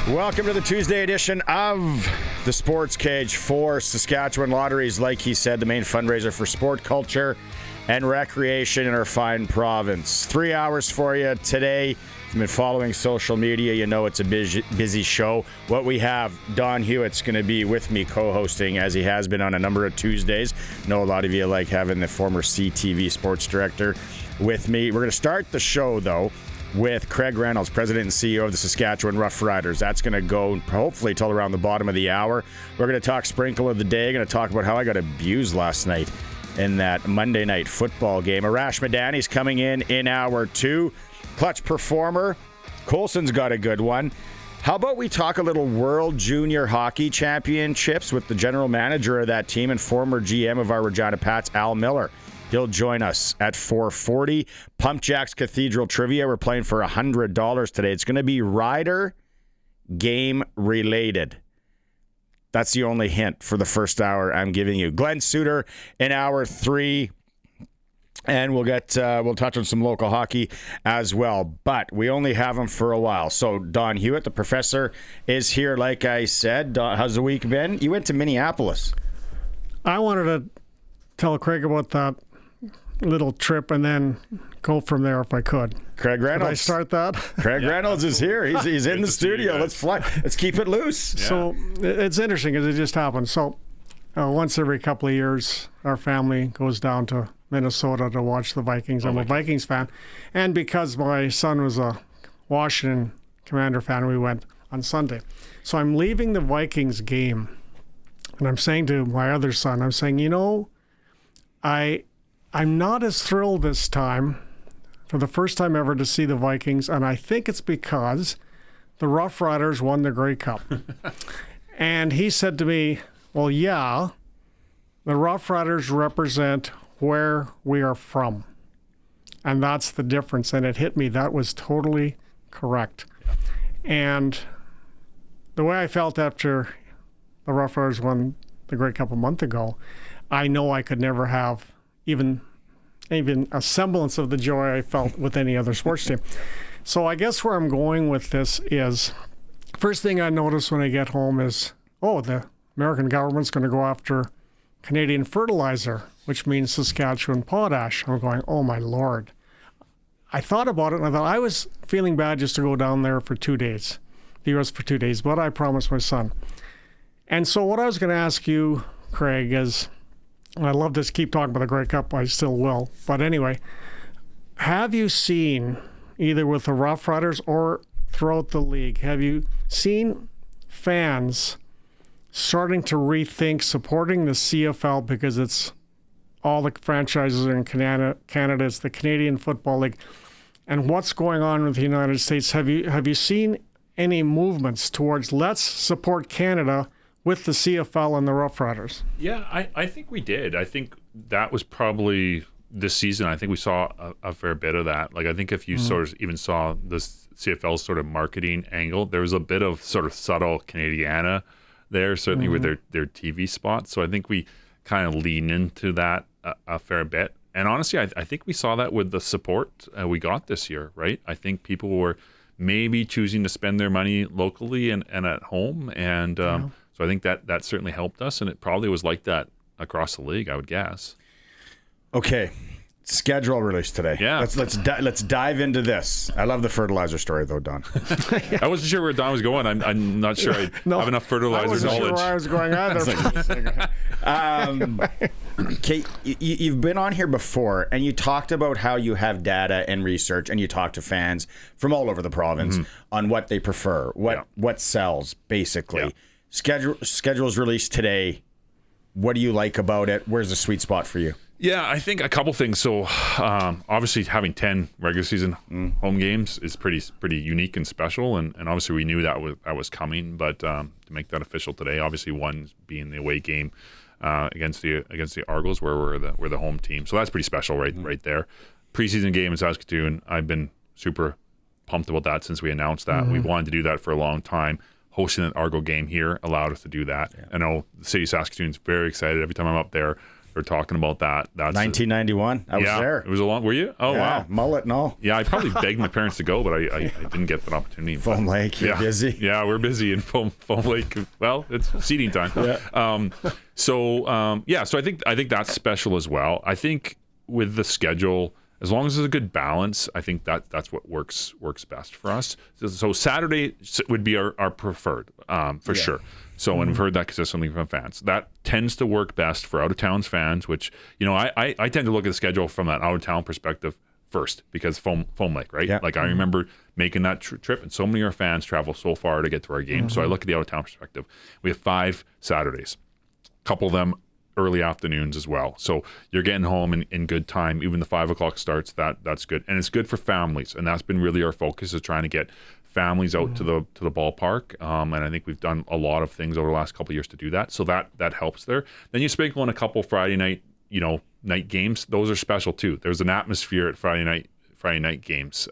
Welcome to the Tuesday edition of the SportsCage for Saskatchewan Lotteries. Like he said, the main fundraiser for sport, culture, and recreation in our fine province. 3 hours for you today. If you've been following social media, you know it's a busy show. What we have, Don Hewitt's going to be with me co-hosting, as he has been on a number of Tuesdays. I know a lot of you like having the former CTV sports director with me. We're going to start the show, though, with Craig Reynolds, President and CEO of the Saskatchewan Roughriders. That's going to go hopefully till around the bottom of the hour. We're going to talk sprinkle of the day. Going to talk about how I got abused last night in that Monday night football game. Arash Madani's coming in hour two. Clutch performer. Colson's got a good one. How about we talk a little World Junior Hockey Championships with the general manager of that team and former GM of our Regina Pats, Al Millar. He'll join us at 4:40. PumpJacks Cathedral Trivia. We're playing for $100 today. It's going to be Rider game related. That's the only hint for the first hour I'm giving you. Glen Suitor in hour three. And we'll touch on some local hockey as well. But we only have him for a while. So Don Hewitt, the professor, is here, like I said. Don, how's the week been? You went to Minneapolis. I wanted to tell Craig about that little trip and then go from there if I could. Craig Reynolds. Could I start that? Craig Reynolds is here. He's in the studio. Let's fly. Let's keep it loose. Yeah. So it's interesting because it just happened. So once every couple of years, our family goes down to Minnesota to watch the Vikings. I'm a Vikings fan. And because my son was a Washington Commander fan, we went on Sunday. So I'm leaving the Vikings game. And I'm saying to my other son, I'm not as thrilled this time for the first time ever to see the Vikings, and I think it's because the Roughriders won the Grey Cup. And he said to me, well, yeah, the Roughriders represent where we are from. And that's the difference. And it hit me. That was totally correct. Yeah. And the way I felt after the Roughriders won the Grey Cup a month ago, I know I could never have even a semblance of the joy I felt with any other sports team. So I guess where I'm going with this is, first thing I notice when I get home is, the American government's going to go after Canadian fertilizer, which means Saskatchewan potash. I'm going, oh my Lord. I thought about it and I thought I was feeling bad just to go down there for 2 days, the U.S. for 2 days, but I promised my son. And so what I was going to ask you, Craig, is, and I love this, keep talking about the Grey Cup, I still will. But anyway, have you seen, either with the Roughriders or throughout the league, have you seen fans starting to rethink supporting the CFL because it's all the franchises are in Canada, it's the Canadian Football League, and what's going on with the United States? Have you seen any movements towards let's support Canada with the CFL and the Roughriders? Yeah, I think we did. I think that was probably this season. I think we saw a fair bit of that. Like, I think if you sort of even saw the CFL sort of marketing angle, there was a bit of sort of subtle Canadiana there, certainly with their TV spots. So I think we kind of lean into that a fair bit. And honestly, I think we saw that with the support we got this year, right? I think people were maybe choosing to spend their money locally and at home. And so I think that certainly helped us, and it probably was like that across the league, I would guess. Okay, schedule released today. Yeah, let's dive into this. I love the fertilizer story, though, Don. I wasn't sure where Don was going. I'm not sure I have enough fertilizer knowledge. I wasn't sure where I was going either. Okay, you've been on here before, and you talked about how you have data and research, and you talk to fans from all over the province on what they prefer, what sells, basically. Yeah. Schedule's released today. What do you like about it? Where's the sweet spot for you? Yeah, I think a couple things. So obviously having 10 regular season home games is pretty unique and special, and obviously we knew that was coming. But to make that official today, obviously one being the away game against the Argos, where we're the home team. So that's pretty special, right there. Preseason game in Saskatoon. I've been super pumped about that since we announced that. We've wanted to do that for a long time. Hosting an Argo game here allowed us to do that. Yeah. I know the city of Saskatoon's very excited every time I'm up there. They're talking about that. That's 1991. I was there. It was a long. Were you? Oh Yeah, wow. mullet and all. Yeah, I probably begged my parents to go, but I didn't get that opportunity. Foam Lake, you're busy. Yeah, we're busy in Foam Lake. Well, it's seating time. So I think that's special as well. I think with the schedule, as long as there's a good balance, I think that's what works best for us. So Saturday would be our preferred for sure. So and we've heard that consistently from fans. That tends to work best for out of town fans, which I tend to look at the schedule from an out of town perspective first because Foam Lake, right? Yeah. Like I remember making that trip, and so many of our fans travel so far to get to our game. So I look at the out of town perspective. We have 5 Saturdays, a couple of them early afternoons as well. So you're getting home in good time. Even the 5 o'clock starts, that's good. And it's good for families. And that's been really our focus, is trying to get families out to the ballpark. And I think we've done a lot of things over the last couple of years to do that. So that helps there. Then you sprinkle in a couple Friday night, night games. Those are special too. There's an atmosphere at Friday night games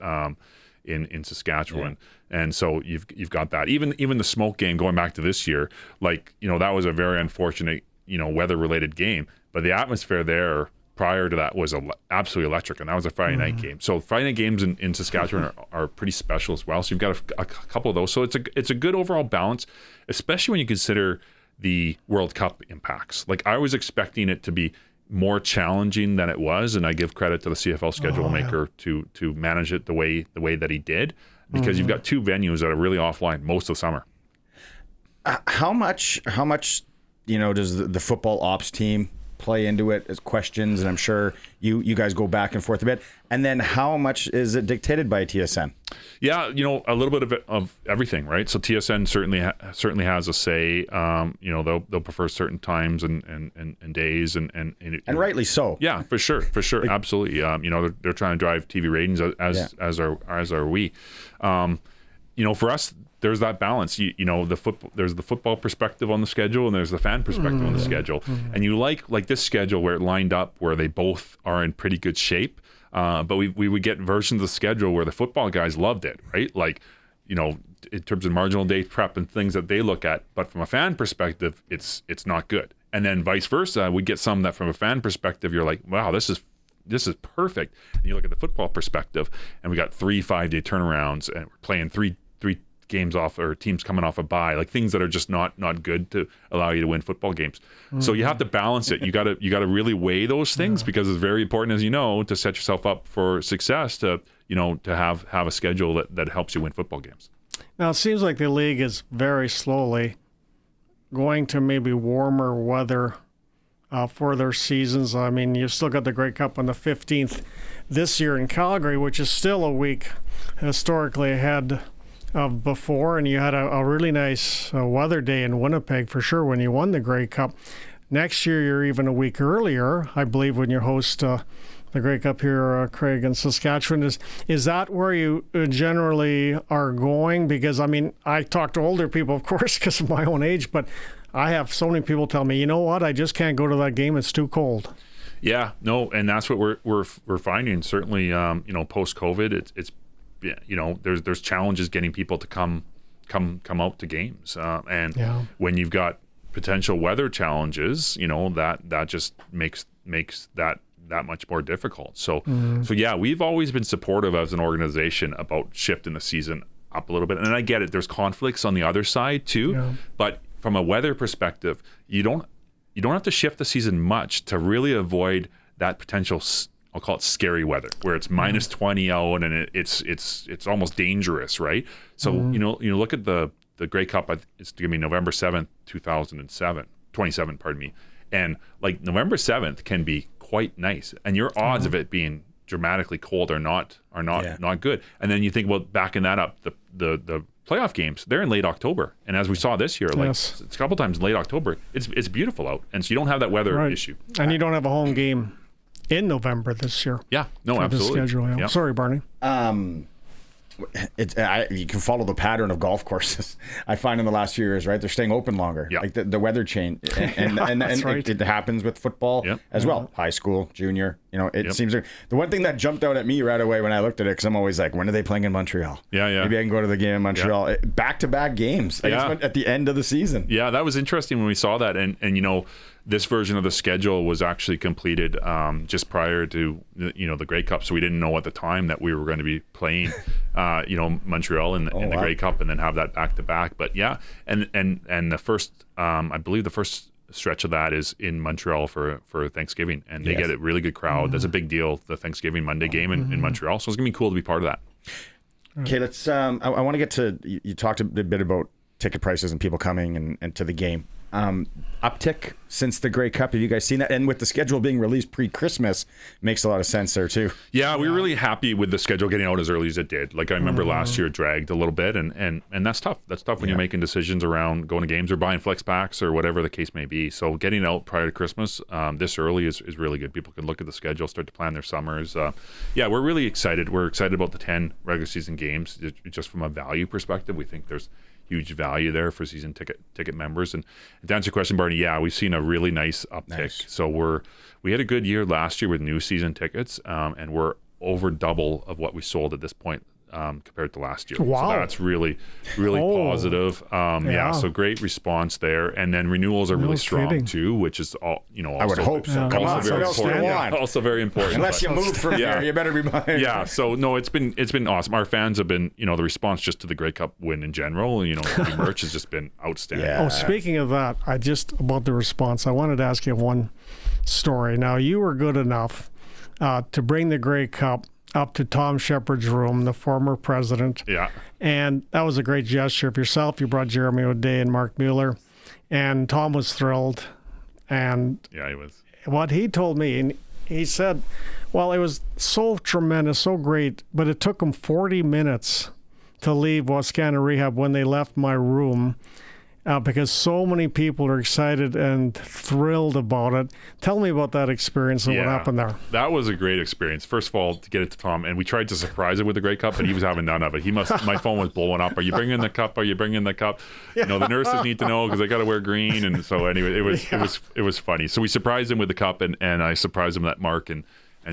in Saskatchewan. Yeah. And so you've got that. Even the smoke game going back to this year, that was a very unfortunate weather-related game, but the atmosphere there prior to that was absolutely electric, and that was a Friday night game. So Friday night games in Saskatchewan are pretty special as well. So you've got a couple of those. So it's a good overall balance, especially when you consider the World Cup impacts. Like I was expecting it to be more challenging than it was, and I give credit to the CFL schedule maker to manage it the way that he did, because you've got 2 venues that are really offline most of the summer. How much does the football ops team play into it as questions? And I'm sure you guys go back and forth a bit. And then how much is it dictated by TSN? Yeah, a little bit of everything, right? So TSN certainly has a say. They'll prefer certain times and days and rightly so. Yeah, for sure, absolutely. They're trying to drive TV ratings as are we. For us, there's that balance. There's the football perspective on the schedule, and there's the fan perspective on the schedule. And you like this schedule where it lined up where they both are in pretty good shape. But we would get versions of the schedule where the football guys loved it, right? In terms of marginal day prep and things that they look at. But from a fan perspective, it's not good. And then vice versa, we get some that from a fan perspective, you're like, wow, this is perfect. And you look at the football perspective, and we got 3 5-day turnarounds, and we're playing three games off, or teams coming off a bye, like things that are just not good to allow you to win football games. So you have to balance it. You got to really weigh those things, because it's very important, as to set yourself up for success, to have a schedule that helps you win football games. Now it seems like the league is very slowly going to maybe warmer weather for their seasons. I mean, you've still got the Grey Cup on the 15th this year in Calgary, which is still a week historically ahead of before, and you had a really nice weather day in Winnipeg for sure when you won the Grey Cup. Next year, you're even a week earlier, I believe, when you host the Grey Cup here, Craig, in Saskatchewan. Is that where you generally are going? Because, I mean, I talk to older people, of course, because of my own age, but I have so many people tell me, you know what, I just can't go to that game, it's too cold. Yeah, no, and that's what we're finding. Certainly, post-COVID, it's there's challenges getting people to come out to games, when you've got potential weather challenges, that just makes that much more difficult. So yeah, we've always been supportive as an organization about shifting the season up a little bit, and I get it. There's conflicts on the other side too, but from a weather perspective, you don't have to shift the season much to really avoid that potential, I'll call it scary weather, where it's minus 20 out and it's almost dangerous, right? So look at the Grey Cup. It's going to be November 7th, 27, pardon me. And November 7th can be quite nice, and your odds of it being dramatically cold are not good. And then you think about backing that up, the playoff games, they're in late October, and as we saw this year, it's a couple times in late October, it's beautiful out, and so you don't have that weather issue, and you don't have a home game in November this year. Yeah, no, absolutely. Schedule, yeah. Sorry, Barney. You can follow the pattern of golf courses. I find in the last few years, right, they're staying open longer. Yeah. Like the weather change, and right. it happens with football as well. High school, junior. It seems the one thing that jumped out at me right away when I looked at it, because I'm always like, when are they playing in Montreal? Yeah. Maybe I can go to the game in Montreal. Back-to-back games. At the end of the season. Yeah, that was interesting when we saw that, and this version of the schedule was actually completed just prior to the Grey Cup, so we didn't know at the time that we were going to be playing Montreal in the Grey Cup and then have that back to back. But yeah, and the first I believe the first stretch of that is in Montreal for Thanksgiving, and they get a really good crowd. That's a big deal, the Thanksgiving Monday game in Montreal, so it's gonna be cool to be part of that. Okay, let's I want to get to, you talked a bit about ticket prices and people coming and to the game. Uptick since the Grey Cup. Have you guys seen that? And with the schedule being released pre-Christmas, makes a lot of sense there too. Yeah, we were really happy with the schedule getting out as early as it did. Like I remember last year it dragged a little bit, and that's tough. That's tough when you're making decisions around going to games or buying flex packs or whatever the case may be. So getting out prior to Christmas this early is really good. People can look at the schedule, start to plan their summers. Yeah, we're really excited. We're excited about the 10 regular season games. Just from a value perspective, we think there's huge value there for season ticket members. And to answer your question, Barney, yeah, we've seen a really nice uptick. Nice. So we had a good year last year with new season tickets, and we're over double of what we sold at this point compared to last year. Wow. So that's really positive. Yeah, so great response there. And then renewals are really strong too, which is all, also, I would hope so. Come on, very important. Also very important. Unless you move from here, you better be buying. Yeah, so no, it's been awesome. Our fans have been, the response just to the Grey Cup win in general, the merch has just been outstanding. Yeah. Oh, speaking of that, about the response, I wanted to ask you one story. Now, you were good enough to bring the Grey Cup up to Tom Shepard's room, the former president. Yeah. And that was a great gesture. Of yourself, you brought Jeremy O'Day and Mark Millar, and Tom was thrilled. And yeah, he was. What he told me, and he said, well, it was so tremendous, so great, but it took him 40 minutes to leave Wascana Rehab when they left my room. Because so many people are excited and thrilled about it. Tell me about that experience and what happened there. That was a great experience. First of all, to get it to Tom, and we tried to surprise him with the Grey Cup, but he was having none of it. My phone was blowing up. Are you bringing the cup? Are you bringing the cup? The nurses need to know because I got to wear green. And so anyway, it was funny. So we surprised him with the cup, and I surprised him that Mark and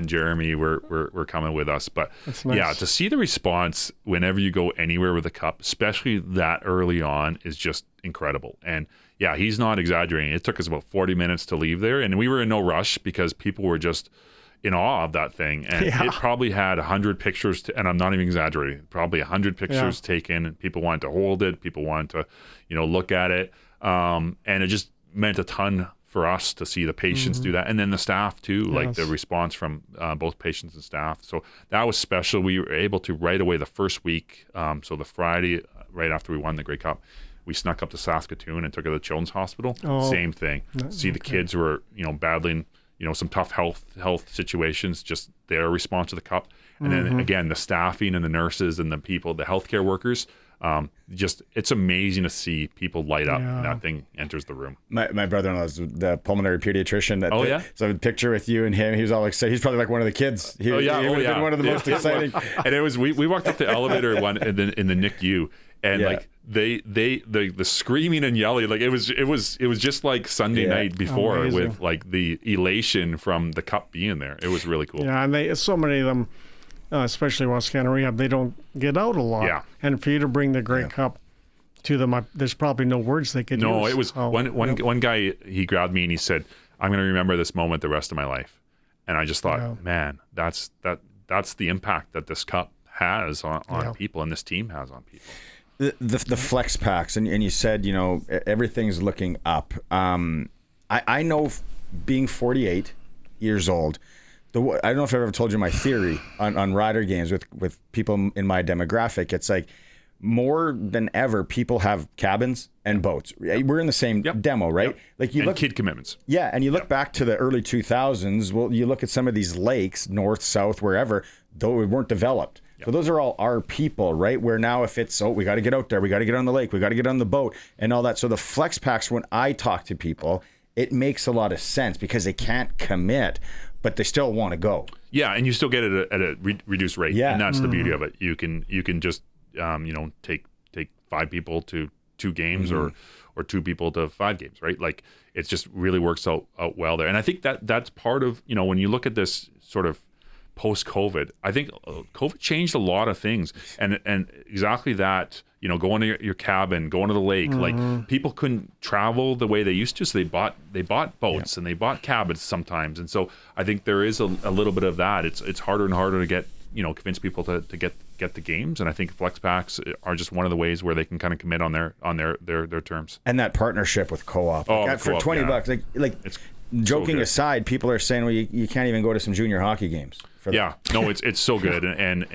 Jeremy were coming with us. But nice. Yeah, to see the response whenever you go anywhere with a cup, especially that early on, is just incredible. And yeah, he's not exaggerating. It took us about 40 minutes to leave there, and we were in no rush because people were just in awe of that thing. And it probably had 100 pictures, and I'm not even exaggerating, probably 100 pictures taken, and people wanted to hold it, people wanted to, look at it. And it just meant a ton for us to see the patients do that, and then the staff too, like the response from both patients and staff. So that was special. We were able to right away the first week, so the Friday right after we won the Grey Cup, we snuck up to Saskatoon and took her to the Children's Hospital. See the kids who were battling some tough health situations, just their response to the cup, and then again the staffing and the nurses and the people, the healthcare workers. It's amazing to see people light up when that thing enters the room. My brother-in-law is the pulmonary pediatrician. So a picture with you and him, he was all excited. He's probably like one of the kids. He would have been one of the most exciting. And it was we walked up the elevator in the NICU, and like the screaming and yelling, like it was just like Sunday night before. Amazing. With like the elation from the cup being there. It was really cool. Yeah, and so many of them, especially Wascana Rehab, they don't get out a lot. Yeah. And for you to bring the Grey Cup to them, there's probably no words they could use. No, it was one guy, he grabbed me and he said, I'm going to remember this moment the rest of my life. And I just thought, man, that's the impact that this cup has on people and this team has on people. The flex packs, and you said, everything's looking up. I know being 48 years old, I don't know if I've ever told you my theory on rider games with people in my demographic. It's like more than ever, people have cabins and boats. We're in the same demo, right? Yep. Like and kid commitments. Yeah, and you look back to the early 2000s. Well, you look at some of these lakes, north, south, wherever, though it weren't developed. Yep. So those are all our people, right? Where now if it's, we got to get out there, we got to get on the lake, we got to get on the boat and all that. So the flex packs, when I talk to people, it makes a lot of sense because they can't commit, but they still want to go. Yeah, and you still get it at a reduced rate. Yeah. And that's the beauty of it. You can just take 5 people to 2 games or 2 people to 5 games, right? Like it just really works out well there. And I think that's part of, when you look at this sort of post-COVID, I think COVID changed a lot of things, and exactly that. going to your cabin, going to the lake. Like people couldn't travel the way they used to, so they bought boats and they bought cabins sometimes. And so I think there is a little bit of that. It's harder and harder to get convince people to get the games, and I think flex packs are just one of the ways where they can kind of commit on their terms. And that partnership with co-op, for co-op, $20, like it's joking so aside, people are saying, well, you can't even go to some junior hockey games. It's so good, and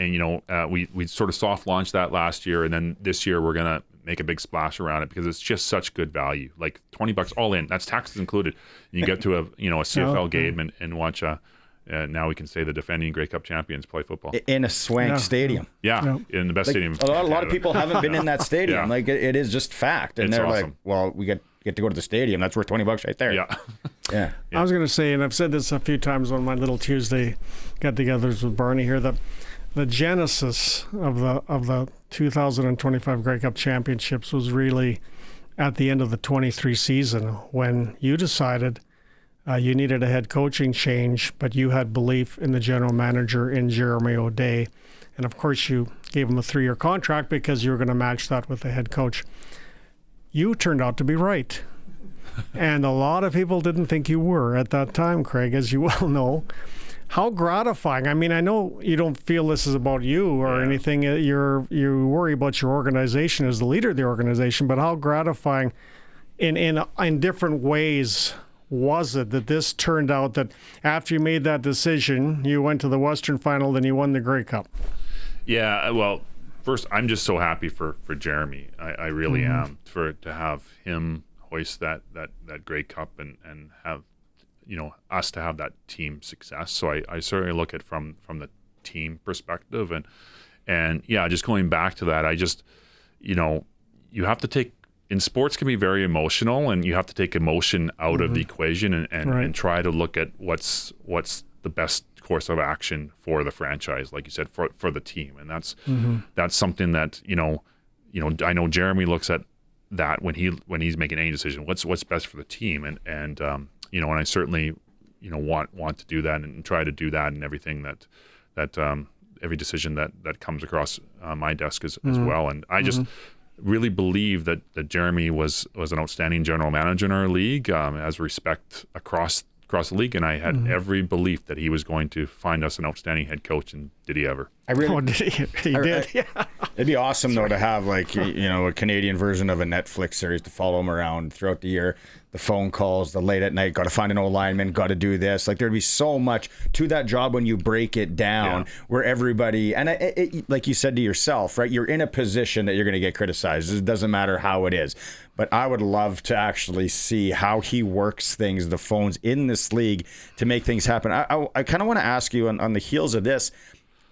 we sort of soft launched that last year, and then this year we're gonna make a big splash around it because it's just such good value. Like $20 all in, that's taxes included. You can get to a CFL game and watch now we can say the defending Grey Cup champions play football in a swank stadium. In the best stadium. A lot of people haven't been in that stadium. Like it is just fact, and they're awesome. like, well, we get to go to the stadium. That's worth $20 right there. Yeah. I was going to say, and I've said this a few times on my little Tuesday get-togethers with Barney here, that the genesis of the 2025 Grey Cup Championships was really at the end of the 23 season when you decided you needed a head coaching change, but you had belief in the general manager in Jeremy O'Day. And of course, you gave him a 3-year contract because you were going to match that with the head coach. You turned out to be right. And a lot of people didn't think you were at that time, Craig, as you well know. How gratifying. I mean, I know you don't feel this is about you or anything. You worry about your organization as the leader of the organization, but how gratifying in different ways was it that this turned out that after you made that decision, you went to the Western Final, then you won the Grey Cup? Yeah, well, first, I'm just so happy for Jeremy. I really am, to have him hoist that Grey Cup and have us to have that team success. So I certainly look at from the team perspective, and just going back to that, I just you have to take, in sports can be very emotional, and you have to take emotion out of the equation and try to look at what's the best course of action for the franchise, like you said, for the team. And that's something that I know Jeremy looks at that when he's making any decision, what's best for the team, and I certainly want to do that and try to do that in everything that every decision that comes across my desk as well. And I just really believe that Jeremy was an outstanding general manager in our league, as respect across the league, and I had every belief that he was going to find us an outstanding head coach, and did he ever? Did he? He did. Yeah. It'd be awesome though to have like a Canadian version of a Netflix series to follow him around throughout the year. The phone calls, the late at night, got to find an old lineman, got to do this. Like there'd be so much to that job when you break it down, where everybody, and it, like you said to yourself, right? You're in a position that you're going to get criticized. It doesn't matter how it is. But I would love to actually see how he works things, the phones in this league to make things happen. I kind of want to ask you on the heels of this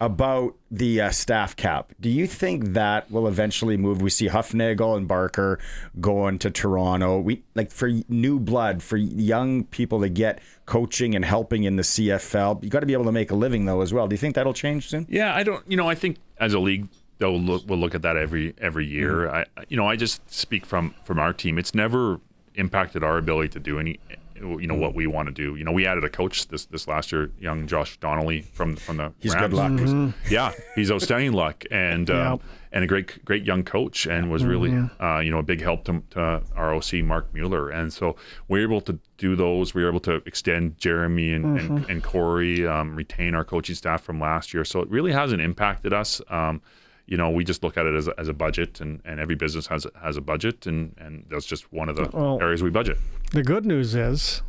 about the staff cap. Do you think that will eventually move? We see Huffnagel and Barker going to Toronto. We like for new blood, for young people to get coaching and helping in the CFL. You got to be able to make a living though as well. Do you think that'll change soon? Yeah, I don't. I think as a league, we'll look at that every year. I just speak from our team. It's never impacted our ability to do any. What we want to do. We added a coach this last year, young Josh Donnelly from the He's Rams. good luck. He's outstanding luck, and a great young coach, and was really a big help to our OC Mark Millar. And so we're able to do those. We were able to extend Jeremy and Corey, retain our coaching staff from last year. So it really hasn't impacted us. We just look at it as a budget, and every business has a budget, and that's just one of the areas we budget. The good news is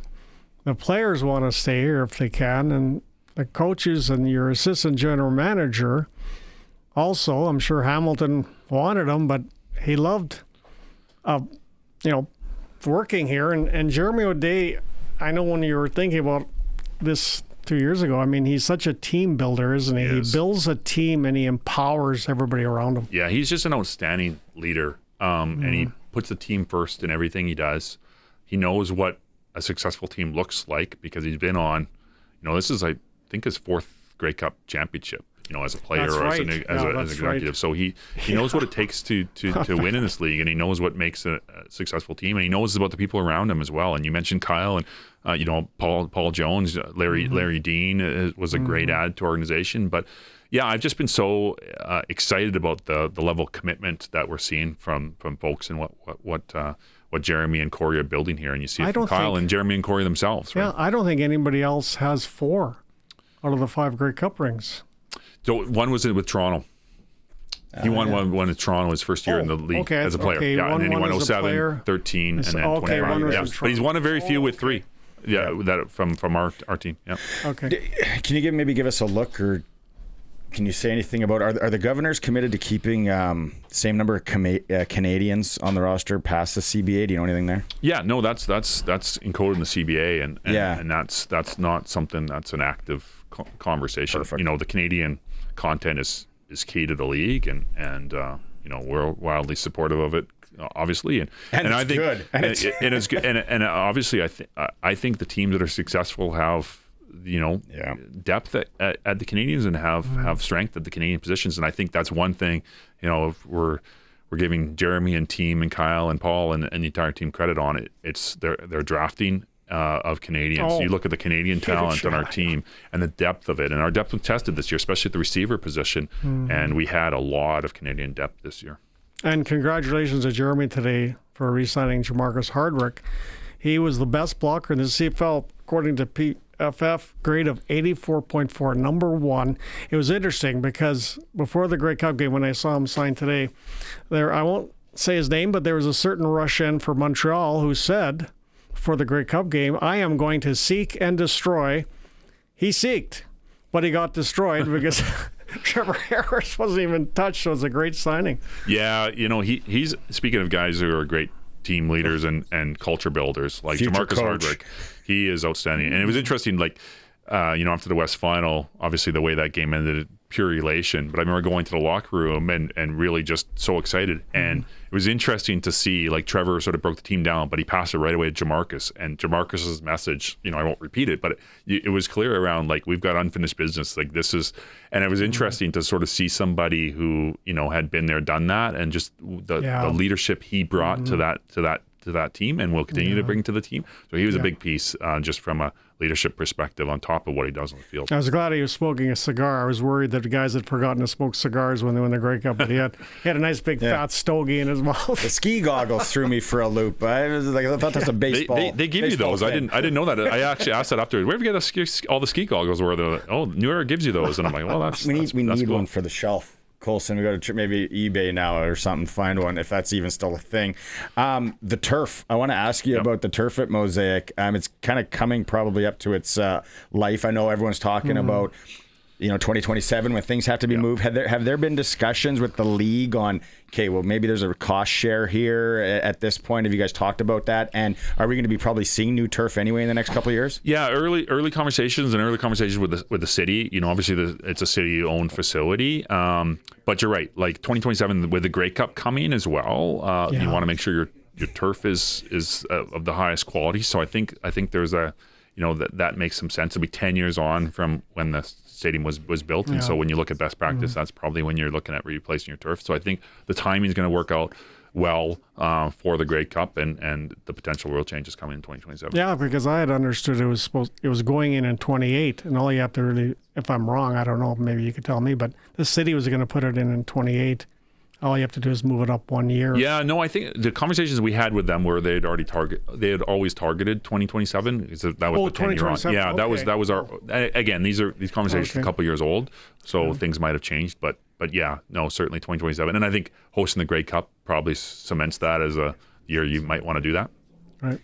the players want to stay here if they can, and the coaches and your assistant general manager also. I'm sure Hamilton wanted him, but he loved, working here. And Jeremy O'Day, I know when you were thinking about this 2 years ago, I mean, he's such a team builder, isn't he? Yes. He builds a team and he empowers everybody around him. Yeah, he's just an outstanding leader, and he puts the team first in everything he does. He knows what a successful team looks like because he's been on, this is, I think, his 4th Grey Cup championship, as a player or as an executive. Right. So he knows what it takes to win in this league, and he knows what makes a successful team, and he knows about the people around him as well. And you mentioned Kyle and Paul Jones, Larry Dean was a great add to our organization, but Yeah, I've just been so excited about the level of commitment that we're seeing from folks and what Jeremy and Corey are building here, and you see it from Kyle and Jeremy and Corey themselves. Right? Yeah, I don't think anybody else has 4 out of the 5 Grey Cup rings. So one was with Toronto. He won one in Toronto his first year in the league as a player. Okay, yeah, and then he won 07, 13, and then 25. Yeah. But he's won a very few with 3. Yeah, that from our team. Yeah. Okay. Can you maybe give us a look, or can you say anything about are the Governors committed to keeping same number of Canadians on the roster past the CBA? Do you know anything there? Yeah, no, that's encoded in the CBA, and that's not something that's an active conversation. Perfect. You know, the Canadian content is key to the league, and you know, we're wildly supportive of it, obviously, and I think good. And it's good, and obviously I think the teams that are successful have, you know, depth at the Canadians and have strength at the Canadian positions, and I think that's one thing. You know, if we're giving Jeremy and team and Kyle and Paul and the entire team credit on it. It's their drafting of Canadians. You look at the Canadian talent on our team and the depth of it, and our depth was tested this year, especially at the receiver position, and we had a lot of Canadian depth this year. And congratulations to Jeremy today for re-signing Jamarcus Hardwick. He was the best blocker in the CFL according to PFF, grade of 84.4, number 1. It was interesting because before the Grey Cup game, when I saw him sign today, I won't say his name, but there was a certain Russian for Montreal who said, for the Grey Cup game, I am going to seek and destroy. He seeked, but he got destroyed because Trevor Harris wasn't even touched, so it was a great signing. Yeah, you know, he's speaking of guys who are great team leaders and culture builders, like Jamarcus Hardwick. He is outstanding. And it was interesting, like, you know, after the West Final, obviously the way that game ended, pure elation. But I remember going to the locker room and really just so excited. And it was interesting to see, like, Trevor sort of broke the team down, but he passed it right away to Jamarcus. And Jamarcus's message, you know, I won't repeat it, but it was clear around, like, we've got unfinished business. Like, this is, and it was interesting to sort of see somebody who, you know, had been there, done that, and just the leadership he brought to that team and will continue to bring to the team. So he was a big piece just from a leadership perspective on top of what he does on the field. I was glad he was smoking a cigar. I was worried that the guys had forgotten to smoke cigars when they won the Grey Cup, but he had a nice big fat stogie in his mouth. The ski goggles threw me for a loop. I thought that's a baseball. They give you those. Thing. I didn't know that. I actually asked that afterwards. Where do you get all the ski goggles? Where they're like, oh, New Era gives you those, and I'm like, well, that's we need cool. one for the shelf. Colson, we go to maybe eBay now or something, find one if that's even still a thing. The turf. I want to ask you about the turf at Mosaic. It's kind of coming probably up to its life. I know everyone's talking about, you know, 2027 when things have to be moved. Have there been discussions with the league on, okay, well, maybe there's a cost share here at this point? Have you guys talked about that? And are we going to be probably seeing new turf anyway in the next couple of years? Yeah, early conversations with the city. You know, obviously it's a city-owned facility. But you're right. Like 2027 with the Grey Cup coming as well, you want to make sure your turf is of the highest quality. So I think there's a, you know, that makes some sense. It'll be 10 years on from when the stadium was built, and so when you look at best practice, that's probably when you're looking at replacing your turf. So I think the timing is going to work out well for the Grey Cup, and the potential rule changes coming in 2027. Yeah, because I had understood it was going in 28, and all you have to really, if I'm wrong, I don't know, maybe you could tell me, but the city was going to put it in 28. All you have to do is move it up 1 year. Yeah, no, I think the conversations we had with them were they had always targeted 2027 because that was the 10-year on. Yeah, okay. that was our. Again, these conversations are a couple years old, so things might have changed, but yeah, no, certainly 2027, and I think hosting the Grey Cup probably cements that as a year you might want to do that. Right.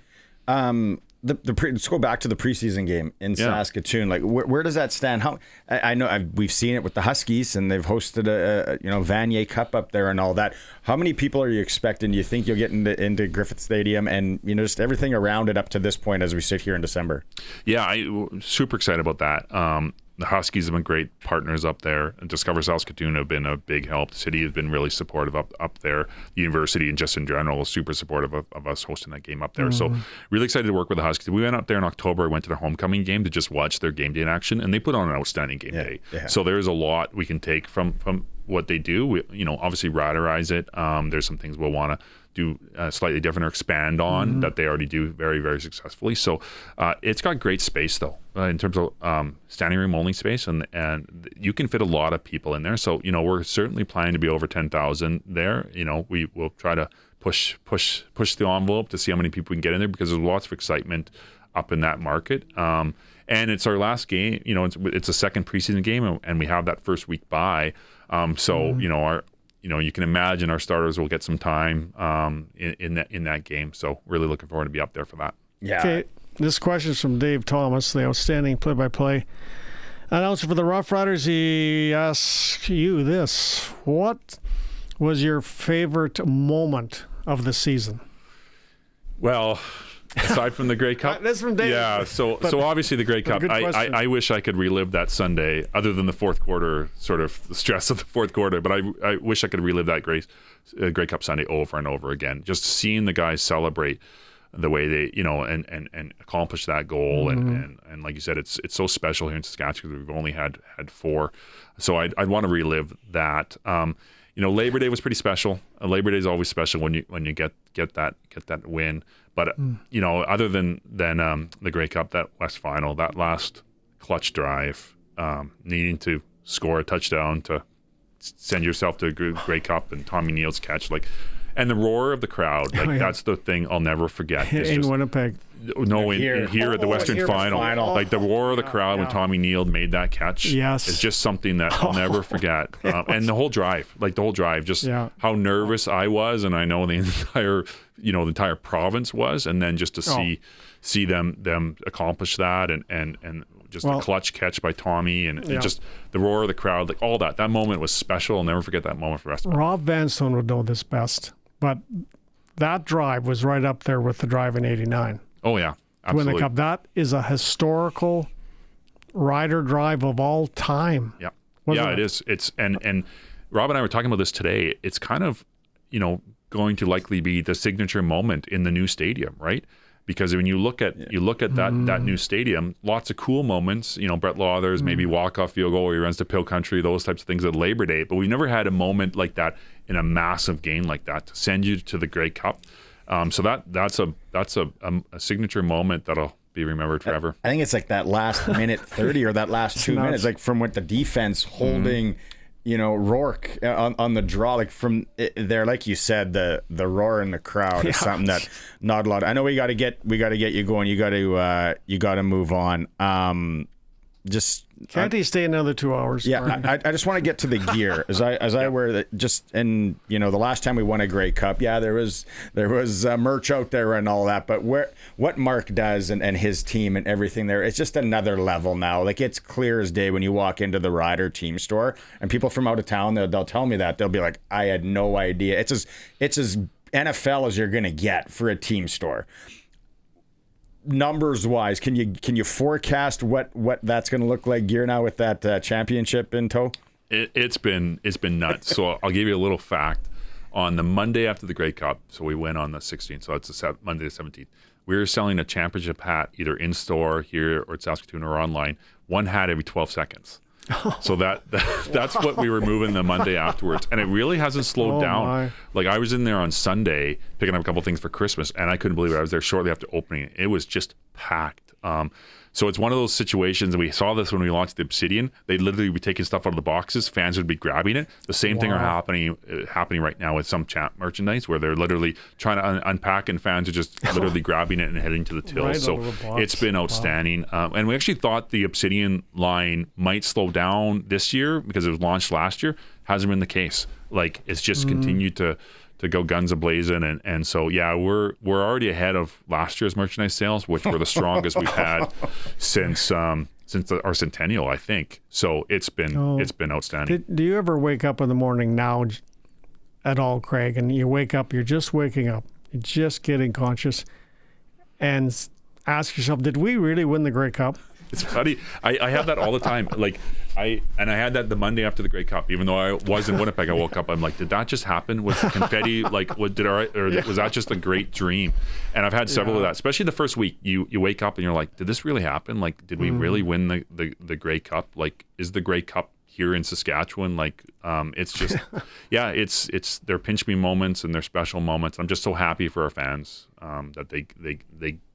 Let's go back to the preseason game in Saskatoon. Like, where does that stand? How I know we've seen it with the Huskies, and they've hosted a Vanier Cup up there and all that. How many people are you expecting? Do you think you'll get into Griffith Stadium and, you know, just everything around it up to this point as we sit here in December? Yeah, I'm super excited about that. The Huskies have been great partners up there, and Discover Saskatoon have been a big help. The city has been really supportive up there. The university and just in general is super supportive of us hosting that game up there. So really excited to work with the Huskies. We went up there in October, went to their homecoming game to just watch their game day in action, and they put on an outstanding game day. Yeah. So there's a lot we can take from what they do. We, obviously riderize it. There's some things we'll want to do slightly different or expand on that they already do very, very successfully. So it's got great space though, in terms of standing room only space, and you can fit a lot of people in there. So we're certainly planning to be over 10,000 there. We will try to push the envelope to see how many people we can get in there, because there's lots of excitement up in that market. And it's our last game. It's a second preseason game, and we have that first week bye. You can imagine our starters will get some time in that game. So really looking forward to be up there for that. Yeah. Okay, this question is from Dave Thomas, the outstanding play-by-play announcer for the Roughriders. He asks you this: what was your favorite moment of the season? Well, aside from the Grey Cup, that's from Dave. Yeah, so obviously the Grey Cup. I wish I could relive that Sunday, other than the fourth quarter, sort of the stress of the fourth quarter. But I wish I could relive that Grey Cup Sunday over and over again. Just seeing the guys celebrate the way they, and accomplish that goal, and like you said, it's so special here in Saskatchewan. We've only had 4, so I'd want to relive that. Labor Day was pretty special. Labor Day is always special when you get that win. But other than the Grey Cup, that West Final, that last clutch drive, needing to score a touchdown to send yourself to a Grey Cup, and Tommy Neal's catch, and the roar of the crowd, that's the thing I'll never forget. In Winnipeg. No, here at the Western Final. Like the roar of the crowd when Tommy Neal made that catch. Yes. It's just something that I'll never forget. And the whole drive, just how nervous I was, and I know the entire province was, and then just to see them accomplish that, and just the clutch catch by Tommy, and just the roar of the crowd, all that. That moment was special. I'll never forget that moment for the rest of my life. Rob Vanstone would know this best, but that drive was right up there with the drive in '89. Oh yeah, absolutely. To win the Cup. That is a historical rider drive of all time. Yeah, it is. It's and Rob and I were talking about this today. It's kind of going to likely be the signature moment in the new stadium, right? Because when you look at that new stadium, lots of cool moments. Brett Lathers, maybe walk-off field goal where he runs to Pill Country, those types of things at Labor Day. But we've never had a moment like that in a massive game like that to send you to the Grey Cup. So that's a signature moment that'll be remembered forever. I think it's like that last minute 30 or that last 2 minutes, like from what the defense holding, Rourke on the draw, like from there, like you said, the roar in the crowd is something that not a lot. I know we got to get you going. You got to move on. Can't he stay another 2 hours? Yeah, I just want to get to the gear as I wear that. Just and the last time we won a Grey Cup, there was merch out there and all that. But what Mark does and his team and everything there, it's just another level now. Like it's clear as day when you walk into the Rider team store, and people from out of town they'll tell me that they'll be like, I had no idea. It's as NFL as you're gonna get for a team store. Numbers wise, can you forecast what that's going to look like gear now with that championship in tow? It's been nuts. So I'll give you a little fact. On the Monday after the Grey Cup, so we went on the 16th, so it's Monday the 17th. We were selling a championship hat either in store here or at Saskatoon or online. One hat every 12 seconds. So that's what we were moving the Monday afterwards, and it really hasn't slowed down. My. Like I was in there on Sunday picking up a couple things for Christmas, and I couldn't believe it. I was there shortly after opening. It was just packed. So it's one of those situations, and we saw this when we launched the Obsidian. They'd literally be taking stuff out of the boxes. Fans would be grabbing it. The same thing are happening right now with some champ merchandise, where they're literally trying to unpack, and fans are just literally grabbing it and heading to the till. Right, so it's been outstanding. And we actually thought the Obsidian line might slow down this year because it was launched last year. Hasn't been the case. Like it's just continued to go guns a-blazing, and so we're already ahead of last year's merchandise sales, which were the strongest we've had since our centennial, I think. So it's been outstanding. Do you ever wake up in the morning now at all, Craig, and you wake up, you're just waking up, you're just getting conscious, and ask yourself, did we really win the Grey Cup? It's funny. I have that all the time. Like I had that the Monday after the Grey Cup. Even though I was in Winnipeg, I woke up. I'm like, did that just happen? Was the confetti like? Was that just a great dream? And I've had several of that. Especially the first week, you wake up and you're like, did this really happen? Like, did we really win the Grey Cup? Like, is the Grey Cup here in Saskatchewan. Like it's just, it's their pinch me moments and their special moments. I'm just so happy for our fans that they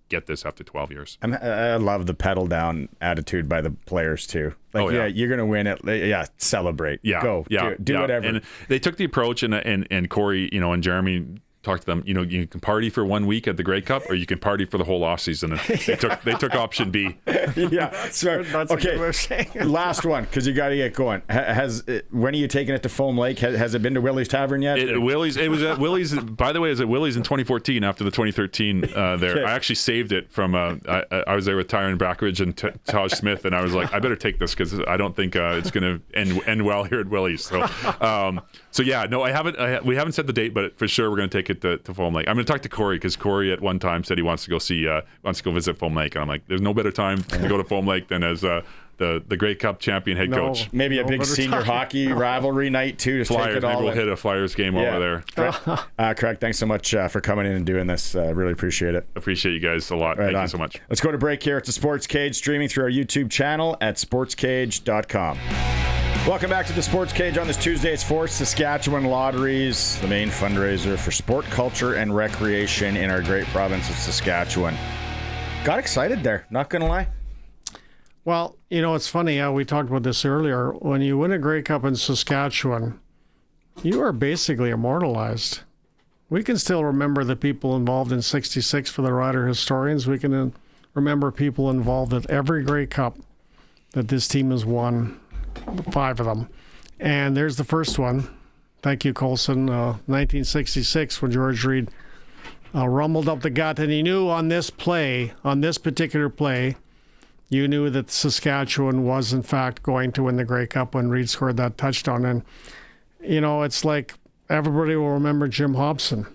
get this after 12 years. I love the pedal down attitude by the players too. Like, you're gonna win it. Yeah, celebrate. Yeah, go. Do whatever. And they took the approach, and Corey, and Jeremy talked to them. You can party for 1 week at the Grey Cup, or you can party for the whole off season. And they took option B. Yeah, that's okay. Last one, because you got to get going. When are you taking it to Foam Lake? Has it been to Willie's Tavern yet? It was at Willie's. By the way, it was at Willie's in 2014 after the 2013 there. Okay. I actually saved it from. I was there with Tyron Brackridge and Taj Smith, and I was like, I better take this because I don't think it's going to end well here at Willie's. So yeah, no, we haven't set the date, but for sure we're going to take it to Foam Lake. I'm going to talk to Corey because Corey at one time said he wants to go visit Foam Lake, and I'm like, there's no better time to go to Foam Lake than as the Grey Cup champion head coach. Maybe a big senior hockey rivalry night too. Flyers, take it all. Maybe we'll hit a Flyers game over there. Craig, thanks so much for coming in and doing this. Really appreciate it. Appreciate you guys a lot. Thank you so much. Let's go to break here. It's the Sports Cage, streaming through our YouTube channel at sportscage.com. Welcome back to the Sports Cage on this Tuesday. It's for Saskatchewan Lotteries, the main fundraiser for sport, culture, and recreation in our great province of Saskatchewan. Got excited there, not going to lie. Well, it's funny how we talked about this earlier. When you win a Grey Cup in Saskatchewan, you are basically immortalized. We can still remember the people involved in 66 for the Rider historians. We can remember people involved at every Grey Cup that this team has won. 5 of them. And there's the first one. Thank you, Colson. 1966, when George Reed rumbled up the gut, and he knew on this particular play, you knew that Saskatchewan was, in fact, going to win the Grey Cup when Reed scored that touchdown. And, it's like everybody will remember Jim Hobson.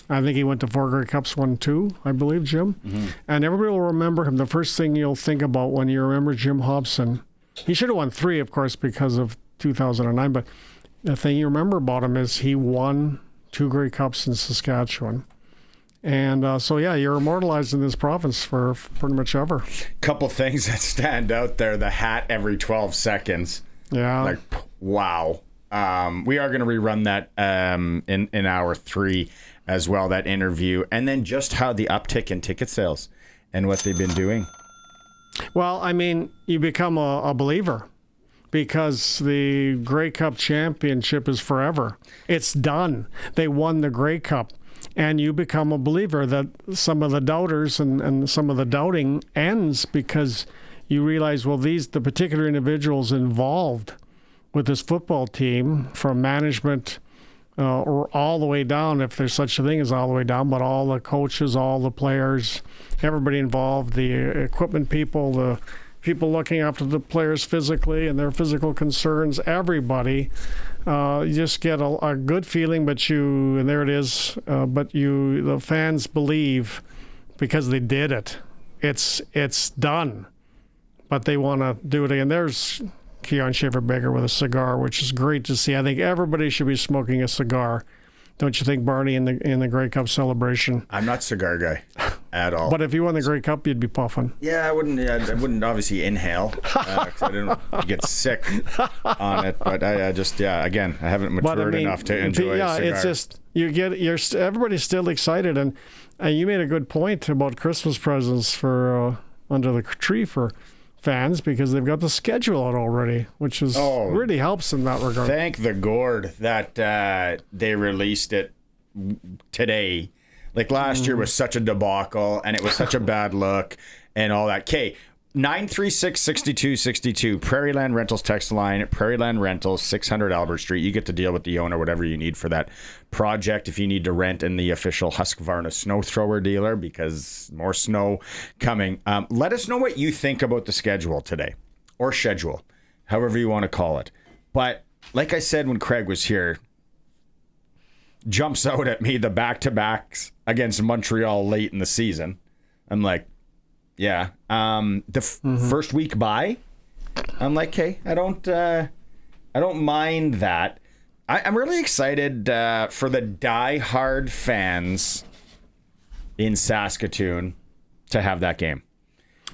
I think he went to 4 Grey Cups, won 2, I believe, Jim. Mm-hmm. And everybody will remember him. The first thing you'll think about when you remember Jim Hobson, he should have won 3, of course, because of 2009. But the thing you remember about him is he won 2 Grey Cups in Saskatchewan. And you're immortalized in this province for pretty much ever. Couple things that stand out there. The hat every 12 seconds. Yeah. Like, wow. We are going to rerun that in hour 3 as well, that interview. And then just how the uptick in ticket sales and what they've been doing. Well, I mean, you become a believer because the Grey Cup championship is forever. It's done. They won the Grey Cup. And you become a believer that some of the doubters and some of the doubting ends because you realize, well, the particular individuals involved with this football team, from management or all the way down, if there's such a thing as all the way down, but all the coaches, all the players, everybody involved, the equipment people, the people looking after the players physically and their physical concerns, everybody, you just get a good feeling, but the fans believe because they did it. It's done, but they want to do it again. There's Keon Schaefer-Baker with a cigar, which is great to see. I think everybody should be smoking a cigar. Don't you think, Barney, in the Grey Cup celebration? I'm not a cigar guy at all. But if you won the Grey Cup, you'd be puffing. Yeah, I wouldn't obviously inhale because I didn't get sick on it. But I just, again, I haven't matured enough to enjoy a cigar. It's just everybody's still excited, and you made a good point about Christmas presents for under the tree for fans because they've got the schedule out already, which is really helps in that regard. Thank the Gourd that they released it today. Like last year was such a debacle and it was such a bad look and all that. Okay, 936-6262, Prairieland Rentals text line, Prairieland Rentals, 600 Albert Street. You get to deal with the owner, whatever you need for that project. If you need to rent in the official Husqvarna snow thrower dealer because more snow coming. Let us know what you think about the schedule today, or schedule, however you want to call it. But like I said when Craig was here, jumps out at me the back-to-backs against Montreal late in the season. I'm like, yeah. First week bye, I'm like, hey, I don't mind that. I'm really excited for the die-hard fans in Saskatoon to have that game.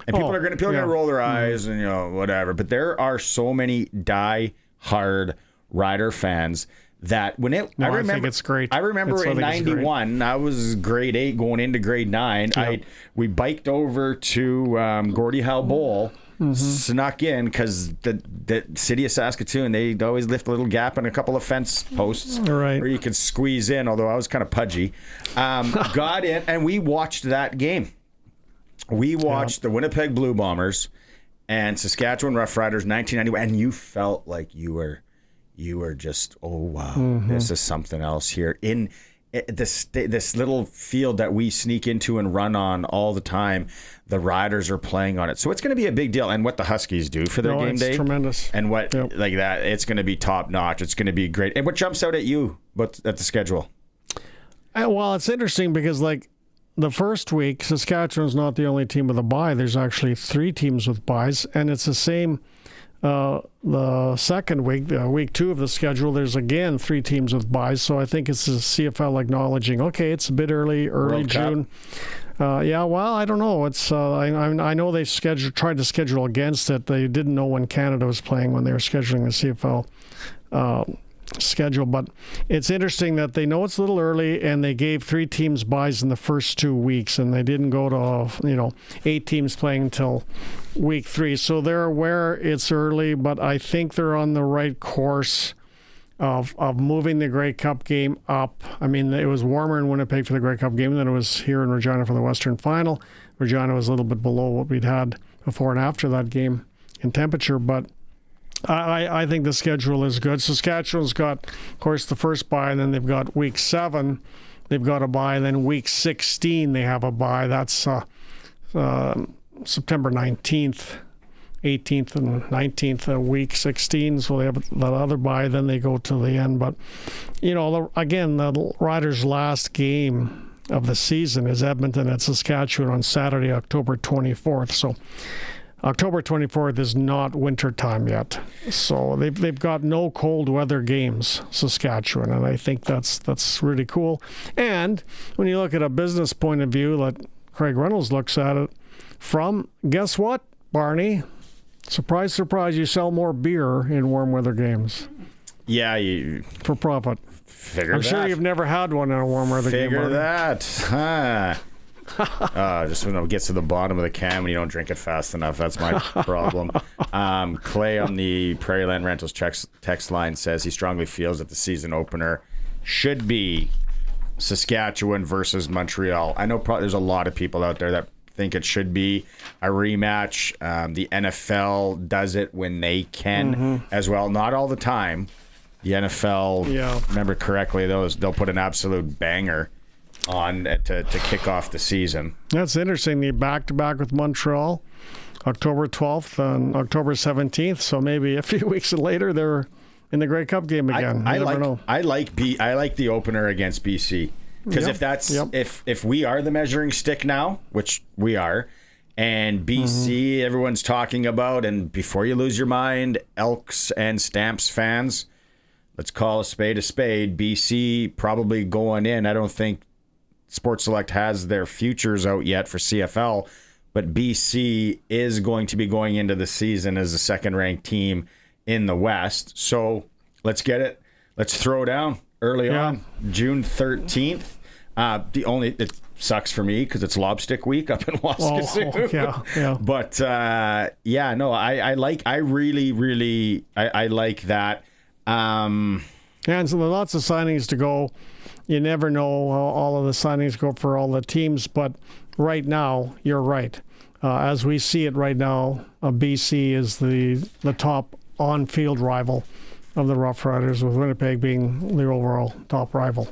And people are gonna roll their eyes and whatever. But there are so many die-hard Rider fans that when it, I think it's great. I remember in '91, I was grade 8 going into grade 9. Yep. We biked over to Gordie Howe Bowl. Snuck in because the city of Saskatoon, they always lift a little gap and a couple of fence posts where you could squeeze in, although I was kind of pudgy. Got in, and we watched that game. We watched the Winnipeg Blue Bombers and Saskatchewan Roughriders 1991, and you felt like you were just, oh wow, this is something else here in this little field that we sneak into and run on all the time. The Riders are playing on it, so it's going to be a big deal. And what the Huskies do for their game day, tremendous. And what like that, it's going to be top notch. It's going to be great. And what jumps out at you, but at the schedule? Well, it's interesting because like the first week, Saskatchewan's not the only team with a bye. There's actually 3 teams with byes, and it's the same. The second week, week 2 of the schedule, there's again 3 teams with byes. So I think it's the CFL acknowledging, okay, it's a bit early World June. Well, I don't know. It's I know they tried to schedule against it. They didn't know when Canada was playing when they were scheduling the CFL schedule. But it's interesting that they know it's a little early, and they gave 3 teams byes in the first 2 weeks, and they didn't go to 8 teams playing until week 3. So they're aware it's early, but I think they're on the right course of moving the Grey Cup game up. I mean, it was warmer in Winnipeg for the Grey Cup game than it was here in Regina for the Western Final. Regina was a little bit below what we'd had before and after that game in temperature, but I think the schedule is good. Saskatchewan's got, of course, the first bye, and then they've got week 7. They've got a bye, and then week 16 they have a bye. That's September 19th, 18th, and 19th, week 16. So they have that other bye, then they go to the end. But, again, the Riders' last game of the season is Edmonton at Saskatchewan on Saturday, October 24th. So October 24th is not winter time yet. So they've got no cold weather games, Saskatchewan, and I think that's really cool. And when you look at a business point of view, like Craig Reynolds looks at it from, guess what, Barney? Surprise, surprise, you sell more beer in warm weather games. Yeah, for profit. Figure I'm that. sure you've never had one in a warm weather game. Figure that. Just when it gets to the bottom of the can when you don't drink it fast enough. That's my problem. Clay on the Prairie Land Rentals text line says he strongly feels that the season opener should be Saskatchewan versus Montreal. I know there's a lot of people out there that think it should be a rematch. The NFL does it when they can as well. Not all the time. The NFL, remember correctly, they'll put an absolute banger on to kick off the season. That's interesting. The back-to-back with Montreal, October 12th and October 17th. So maybe a few weeks later they're in the Grey Cup game again. I like the opener against BC because if we are the measuring stick now, which we are, and BC everyone's talking about, and before you lose your mind, Elks and Stamps fans, let's call a spade. BC probably going in. I don't think Sports Select has their futures out yet for CFL, but BC is going to be going into the season as the second-ranked team in the West. So let's get it. Let's throw down early on, June 13th. It sucks for me because it's Lobstick Week up in Waskesiu. But I really like that. And so lots of signings to go. You never know how all of the signings go for all the teams, but right now, you're right. As we see it right now, BC is the top on-field rival of the Roughriders, with Winnipeg being the overall top rival.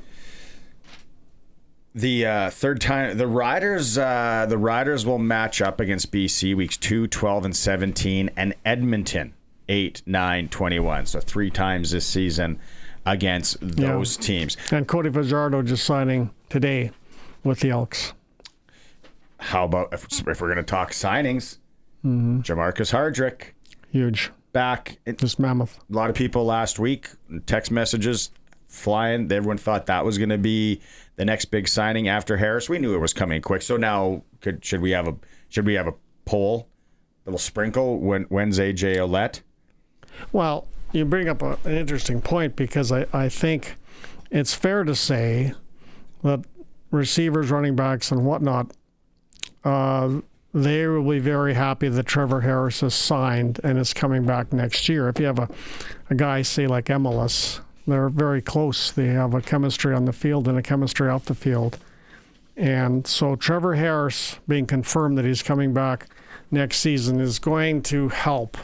The third time, the Riders will match up against BC weeks 2, 12, and 17, and Edmonton 8, 9, 21. So 3 times this season against those teams. And Cody Fajardo just signing today with the Elks. How about if we're going to talk signings? Jamarcus Hardrick. Huge. Back. Just mammoth. A lot of people last week, text messages flying. Everyone thought that was going to be the next big signing after Harris. We knew it was coming quick. So now should we have a poll, little sprinkle. When's AJ Ouellette? Well, you bring up an interesting point because I think it's fair to say that receivers, running backs, and whatnot, they will be very happy that Trevor Harris is signed and is coming back next year. If you have a guy, say, like Emilus, they're very close. They have a chemistry on the field and a chemistry off the field. And so Trevor Harris being confirmed that he's coming back next season is going to help.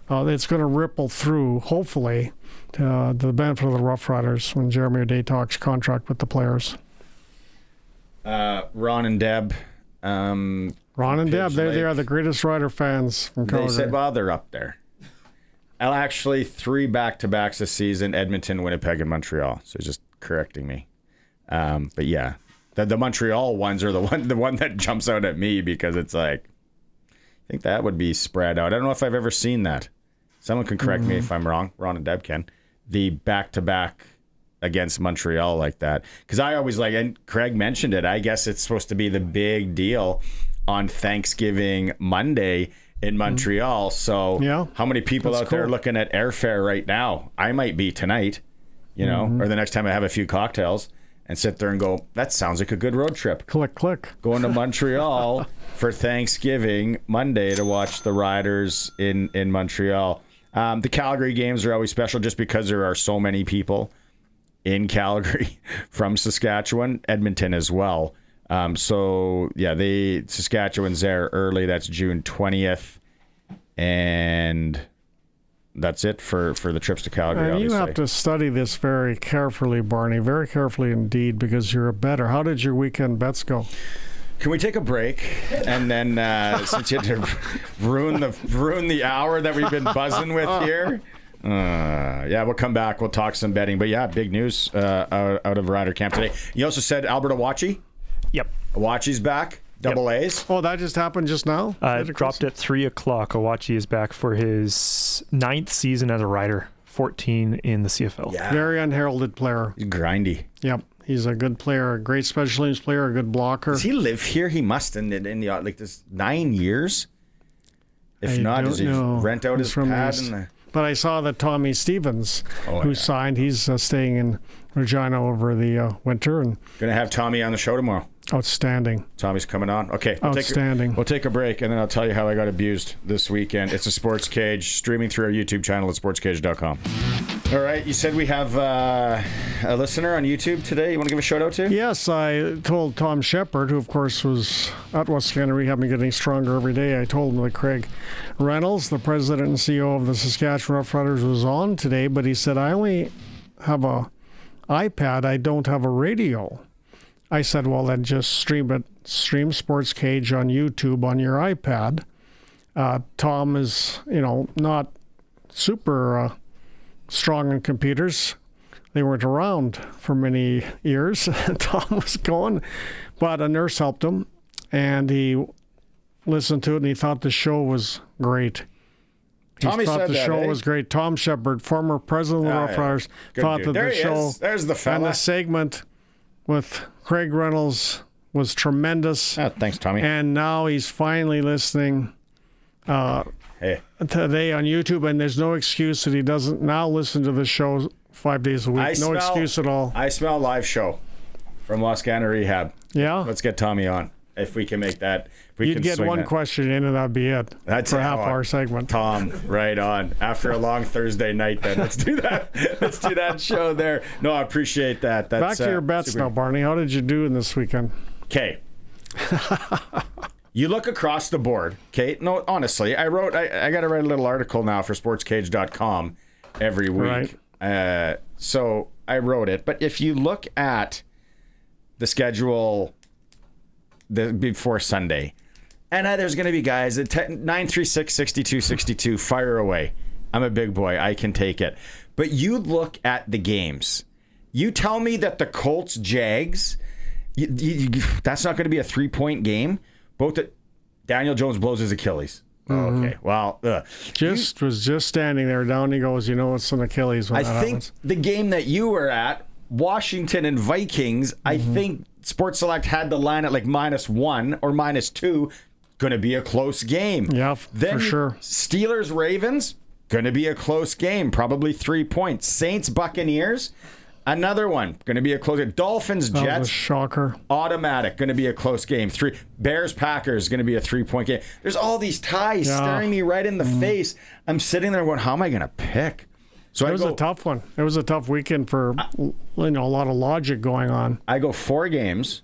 It's going to ripple through, hopefully, to the benefit of the Roughriders when Jeremy O'Day talks contract with the players. Ron and Deb. Ron and Deb, they are the greatest Rider fans from Calgary. They said, well, they're up there. Actually, 3 back-to-backs this season, Edmonton, Winnipeg, and Montreal. So just correcting me. But yeah, the Montreal ones are the one that jumps out at me because it's like, I think that would be spread out. I don't know if I've ever seen that. Someone can correct me if I'm wrong. Ron and Deb can. The back-to-back against Montreal like that. Because I always and Craig mentioned it, I guess it's supposed to be the big deal on Thanksgiving Monday in Montreal. So how many people out there looking at airfare right now? I might be tonight, or the next time I have a few cocktails and sit there and go, that sounds like a good road trip. Click, click. Going to Montreal for Thanksgiving Monday to watch the Riders in Montreal. The Calgary games are always special just because there are so many people in Calgary from Saskatchewan, Edmonton as well. Saskatchewan's there early. That's June 20th. And that's it for the trips to Calgary. And you have to study this very carefully, Barney, very carefully indeed, because you're a bettor. How did your weekend bets go? Can we take a break? And then, since you had to ruin the hour that we've been buzzing with here, we'll come back. We'll talk some betting. But yeah, big news out of Rider Camp today. You also said Albert Wacky? Yep. Wachi's back. Double A's. Oh, that just happened just now? Dropped at 3 o'clock. Awachi is back for his 9th season as a Rider, 14 in the CFL. Yeah. Very unheralded player. He's grindy. Yep. He's a good player, a great special teams player, a good blocker. Does he live here? He must in the this 9 years. If not, does he rent out his pad? But I saw that Tommy Stevens, who signed, he's staying in Regina over the winter. And going to have Tommy on the show tomorrow. Outstanding. Tommy's coming on. Okay. Outstanding. We'll take a break, and then I'll tell you how I got abused this weekend. It's a Sports Cage, streaming through our YouTube channel at sportscage.com. All right. You said we have a listener on YouTube today you want to give a shout-out to? Yes. I told Tom Shepard, who, of course, was at Western Rehab and getting stronger every day. I told him that Craig Reynolds, the president and CEO of the Saskatchewan Roughriders, was on today, but he said, I only have a iPad. I don't have a radio. I said, well, then just stream it. Stream Sports Cage on YouTube on your iPad. Tom is, not super strong in computers. They weren't around for many years. Tom was going, but a nurse helped him, and he listened to it, and he thought the show was great. Tommy thought said the show was great. Tom Shepard, former president of the Roughriders, thought that the show there's the fella. And the segment with Craig Reynolds was tremendous. Oh, thanks, Tommy. And now he's finally listening today on YouTube, and there's no excuse that he doesn't now listen to the show 5 days a week. Excuse at all. I smell live show from Wascana Rehab. Yeah? Let's get Tommy on if we can make that. You'd get one question in, and that'd be it. That's for a half-hour segment. Tom, right on. After a long Thursday night, then let's do that. Let's do that show there. No, I appreciate that. That's, back to your bets now, Barney. How did you do in this weekend? Okay. You look across the board, okay? No, honestly, I got to write a little article now for SportsCage.com every week. Right. So I wrote it. But if you look at the schedule before Sunday, and there's going to be guys at 936, 62, 62, fire away. I'm a big boy. I can take it. But you look at the games. You tell me that the Colts-Jags, that's not going to be a 3-point game. Daniel Jones blows his Achilles. Mm-hmm. Okay, well. Was just standing there down. He goes, it's an Achilles when that happens. The game that you were at, Washington and Vikings, I think Sports Select had the line at like -1 or -2. going to be a close game. Yeah, Then for sure. Steelers-Ravens, going to be a close game, probably 3 points. Saints-Buccaneers, another one, going to be a close game. That was a Dolphins-Jets, shocker. automatic, going to be a close game. Bears-Packers, going to be a 3-point game. There's all these ties staring me right in the face. I'm sitting there going, how am I going to pick? So It was a tough one. It was a tough weekend for a lot of logic going on. I go 4 games,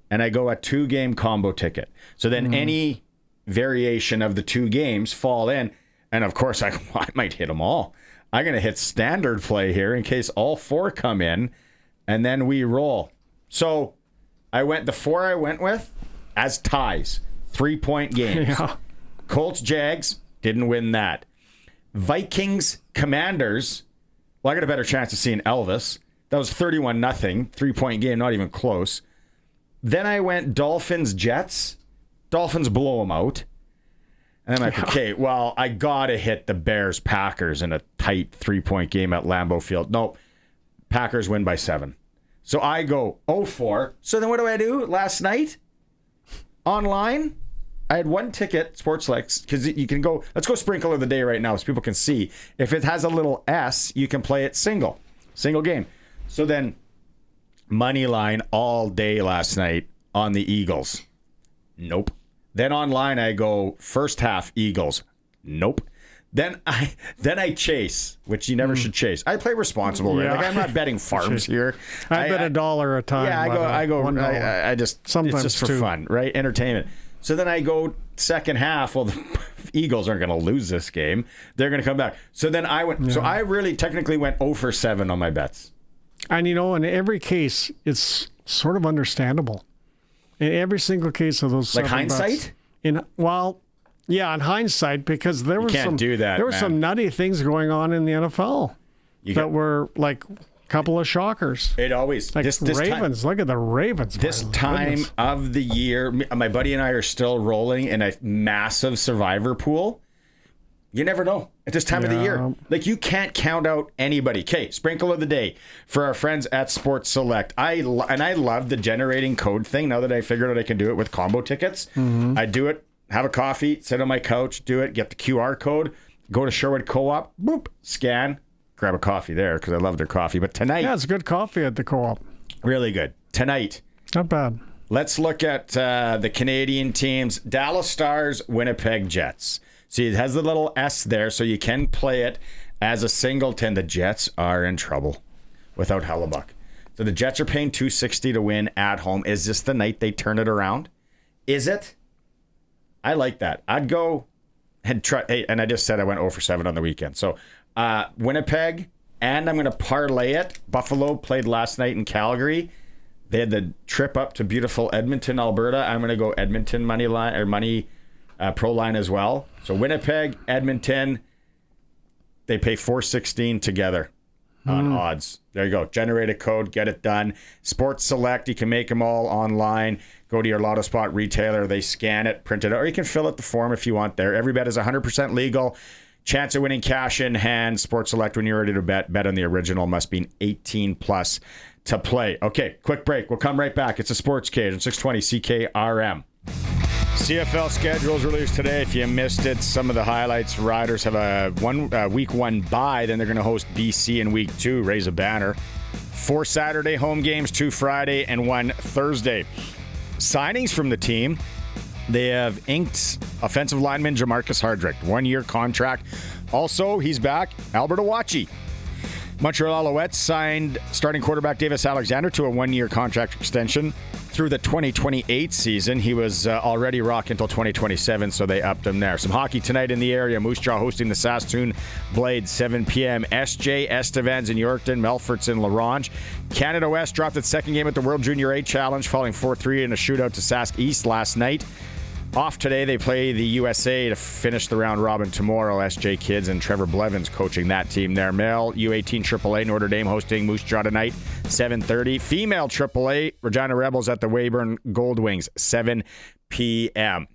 and I go a 2-game combo ticket. So then any variation of the 2 games fall in, and of course I might hit them all. I'm going to hit standard play here in case all 4 come in, and then we roll. So the 4 I went with as ties, 3-point games. Yeah. Colts Jags, didn't win that. Vikings Commanders, well, I got a better chance of seeing Elvis. That was 31-0, 3-point game, not even close. Then I went Dolphins Jets. Dolphins blow them out. And I'm like, okay, well, I got to hit the Bears Packers in a tight 3-point game at Lambeau Field. Nope. Packers win by 7. So I go 0-4. So then what do? Last night, online, I had 1 ticket, SportsCage, because you can go, let's go sprinkle of the day right now so people can see. If it has a little S, you can play it single game. So then, money line all day last night on the Eagles. Nope. Then online I go first half Eagles. Nope. Then I chase, which you never should chase. I play responsible, right? Yeah. Like I'm not betting farms here. I bet $1 a time. Yeah, I go. $1. I just Sometimes it's just for 2. fun, right? Entertainment. So then I go second half. Well, the Eagles aren't going to lose this game. They're going to come back. So then I went. Yeah. So I really technically went 0-for-7 on my bets. And in every case, it's sort of understandable. In every single case of those, like hindsight. In hindsight, because there was some nutty things going on in the NFL that were like a couple of shockers. It always like this Ravens. Look at the Ravens. This time of the year, my buddy and I are still rolling in a massive survivor pool. You never know at this time of the year. Like, you can't count out anybody. Okay, sprinkle of the day for our friends at Sports Select. I love the generating code thing now that I figured out I can do it with combo tickets. I do it, have a coffee, sit on my couch, do it, get the QR code, go to Sherwood Co-op, boop, scan, grab a coffee there because I love their coffee. But tonight... Yeah, it's good coffee at the Co-op. Really good. Tonight... Not bad. Let's look at the Canadian teams. Dallas Stars, Winnipeg Jets. See, it has the little S there, so you can play it as a singleton. The Jets are in trouble without Hellebuck. So the Jets are paying $260 to win at home. Is this the night they turn it around? Is it? I like that. I'd go and try. Hey, and I just said I went 0-for-7 on the weekend. So Winnipeg, and I'm going to parlay it. Buffalo played last night in Calgary. They had the trip up to beautiful Edmonton, Alberta. I'm going to go Edmonton money line or money pro line as well. So Winnipeg, Edmonton, they pay $4.16 together on odds. There you go. Generate a code, get it done. Sports Select, you can make them all online. Go to your Lotto Spot retailer. They scan it, print it out, or you can fill out the form if you want there. Every bet is 100% legal. Chance of winning cash in hand. Sports Select, when you're ready to bet on the original. Must be 18 plus to play. Okay, quick break. We'll come right back. It's a SportsCage on 620 CKRM. CFL schedule is released today. If you missed it, some of the highlights. Riders have a week 1 bye. Then they're going to host BC in week 2. Raise a banner. 4 Saturday home games, 2 Friday, and 1 Thursday. Signings from the team. They have inked offensive lineman Jamarcus Hardrick. 1-year contract. Also, he's back. Albert Wacky. Montreal Alouettes signed starting quarterback Davis Alexander to a 1-year contract extension through the 2028 season. He was already rocking until 2027, so they upped him there. Some hockey tonight in the area. Moose Jaw hosting the Saskatoon Blades, 7 p.m. SJ, Estevans in Yorkton, Melfort's in La Ronge. Canada West dropped its second game at the World Junior A Challenge, falling 4-3 in a shootout to Sask East last night. Off today, they play the USA to finish the round robin tomorrow. SJ Kids and Trevor Blevins coaching that team there. Male U18 AAA, Notre Dame hosting Moose Jaw tonight, 7:30. Female AAA, Regina Rebels at the Weyburn Gold Wings, 7 p.m.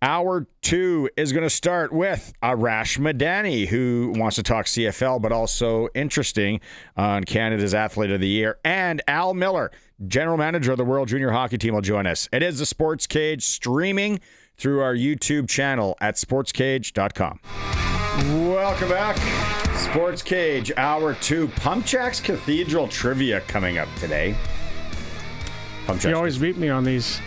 Hour 2 is going to start with Arash Madani, who wants to talk CFL, but also interesting on Canada's Athlete of the Year. And Al Millar, General Manager of the World Junior Hockey Team, will join us. It is the Sports Cage, streaming through our YouTube channel at sportscage.com. Welcome back. Sports Cage, Hour 2. PumpJacks Cathedral Trivia coming up today. You always beat me on these.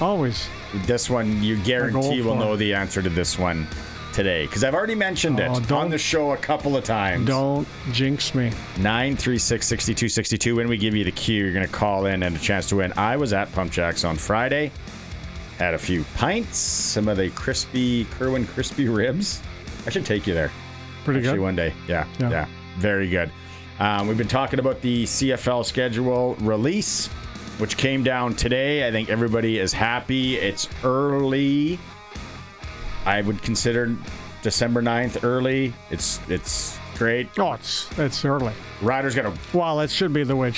Always. This one, you guarantee will know the answer to this one today, because I've already mentioned it on the show a couple of times. Don't jinx me. 936-6262. When we give you the cue, you're going to call in and a chance to win. I was at PumpJacks on Friday. Had a few pints, some of the Kerwin crispy ribs. I should take you there. Pretty good. One day. Yeah. Very good. We've been talking about the CFL schedule release, which came down today. I think everybody is happy. It's early. I would consider December 9th early. It's great. Oh, it's early. Riders got to... Well, it should be the way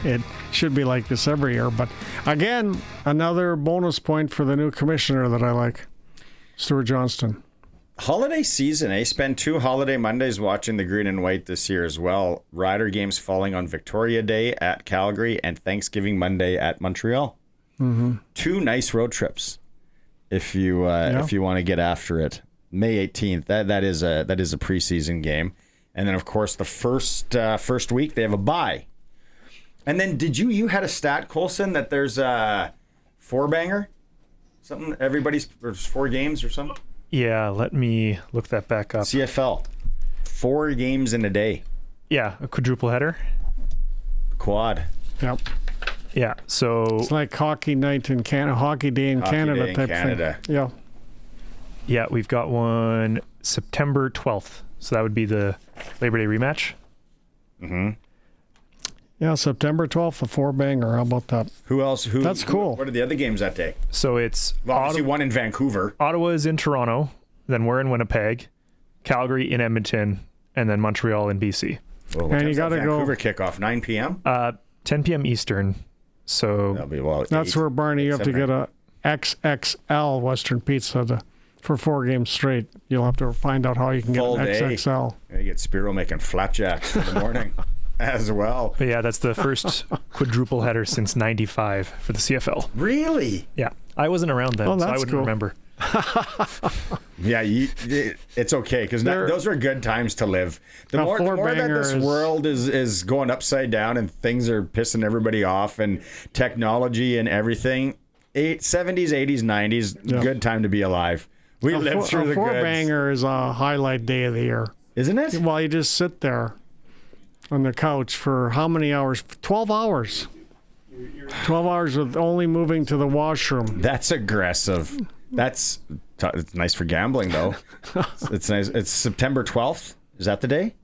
it should be like this every year. But again, another bonus point for the new commissioner that I like, Stuart Johnston. Holiday season, Spend 2 holiday Mondays watching the green and white this year as well. Rider games falling on Victoria Day at Calgary and Thanksgiving Monday at Montreal. Mm-hmm. 2 nice road trips if you want to get after it. May 18th, that is a preseason game. And then, of course, the first week they have a bye. And then you had a stat, Colson, that there's a 4-banger? Something, there's 4 games or something? Yeah, let me look that back up. CFL, 4 games in a day. Yeah, a quadruple header. Quad. Yep. Yeah, so... It's like hockey night in Canada, hockey day in Canada type thing. Yeah. Yeah, we've got one September 12th. So that would be the Labor Day rematch. Mm-hmm. Yeah, September 12th, a 4-banger. How about that? Who else? That's cool. What are the other games that day? So it's... obviously one in Vancouver. Ottawa is in Toronto. Then we're in Winnipeg. Calgary in Edmonton. And then Montreal in BC. Well, and you got to go... Vancouver kickoff, 9 p.m.? 10 p.m. Eastern. So... That'll be, that's where, Barney, you have to get a XXL Western Pizza for 4 games straight. You'll have to find out how you can get an XXL. You get Spiro making flapjacks in the morning as well. But yeah, that's the first quadruple header since 95 for the CFL. Really? Yeah. I wasn't around then, so I wouldn't remember. Yeah, it's okay, because those are good times to live. The more that this world is going upside down and things are pissing everybody off and technology and everything, 70s, 80s, 90s, good time to be alive. We lived through the goods. A 4-banger is a highlight day of the year. Isn't it? Well, you just sit there on the couch for how many hours? 12 hours. 12 hours with only moving to the washroom. That's aggressive. It's nice for gambling, though. It's nice. It's September 12th. Is that the day?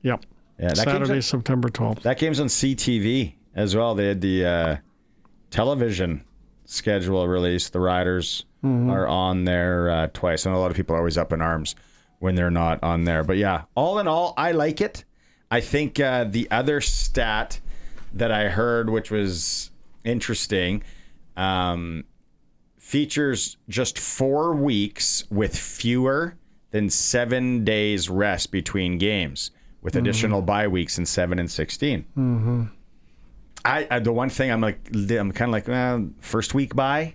Yep. Yeah, Saturday, September 12th. That game's on CTV as well. They had the television schedule released. The Riders are on there twice. I know a lot of people are always up in arms when they're not on there. But yeah, all in all, I like it. I think the other stat that I heard, which was interesting, features just 4 weeks with fewer than 7 days rest between games, with additional bye weeks in 7 and 16. Mm-hmm. The one thing I'm kind of like, first week bye.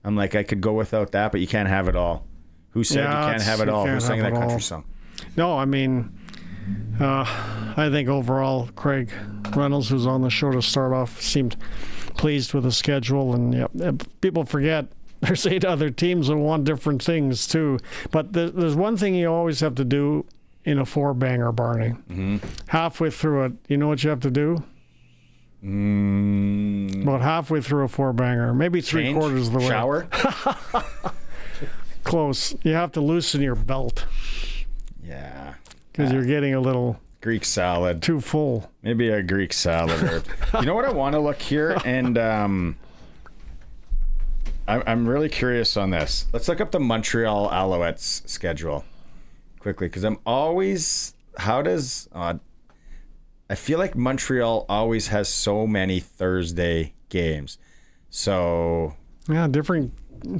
I'm like, I could go without that, but you can't have it all. Who said you can't have it all? Who's singing that country song? No, I mean, I think overall, Craig Reynolds, who's on the show to start off, seemed pleased with the schedule. And people forget there's 8 other teams that want different things too. But there's one thing you always have to do in a 4-banger, Barney. Mm-hmm. Halfway through it, you know what you have to do? About halfway through a 4-banger, maybe 3/4 of the way. Shower? Close. You have to loosen your belt. Yeah. Because you're getting a little Greek salad. Too full. Maybe a Greek salad. You know what I want to look here? And I'm really curious on this. Let's look up the Montreal Alouettes schedule quickly, because I'm always... I feel like Montreal always has so many Thursday games. So... Yeah, different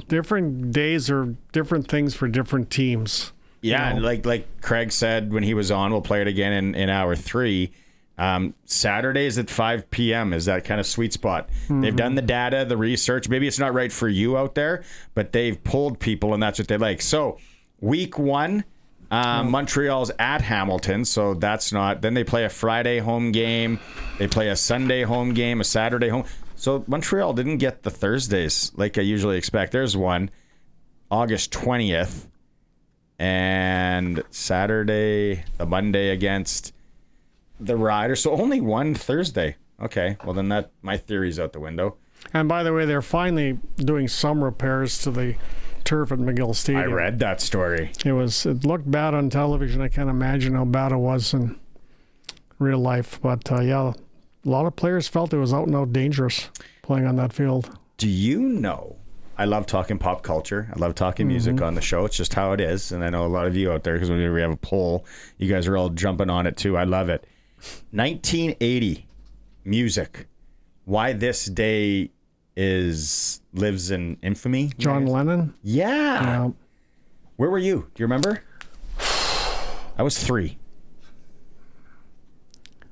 different days are different things for different teams. Yeah, and like Craig said when he was on, we'll play it again in hour 3. Saturdays at 5 p.m. is that kind of sweet spot. They've done the data, the research. Maybe it's not right for you out there, but they've polled people, and that's what they like. So week 1, Montreal's at Hamilton, so that's not. Then they play a Friday home game. They play a Sunday home game, a Saturday home. So Montreal didn't get the Thursdays like I usually expect. There's one, August 20th, and Saturday, the Monday against the Riders. So only one Thursday. Okay, well then that my theory's out the window. And by the way, they're finally doing some repairs to the turf at McGill Stadium. I read that story. It looked bad on television. I can't imagine how bad it was in real life. But yeah, a lot of players felt it was out and out dangerous playing on that field. Do you know? I love talking pop culture. I love talking music on the show. It's just how it is. And I know a lot of you out there, because when we have a poll, you guys are all jumping on it too. I love it. 1980 music. Why this day lives in infamy. John Lennon? Yeah. Where were you? Do you remember? I was 3.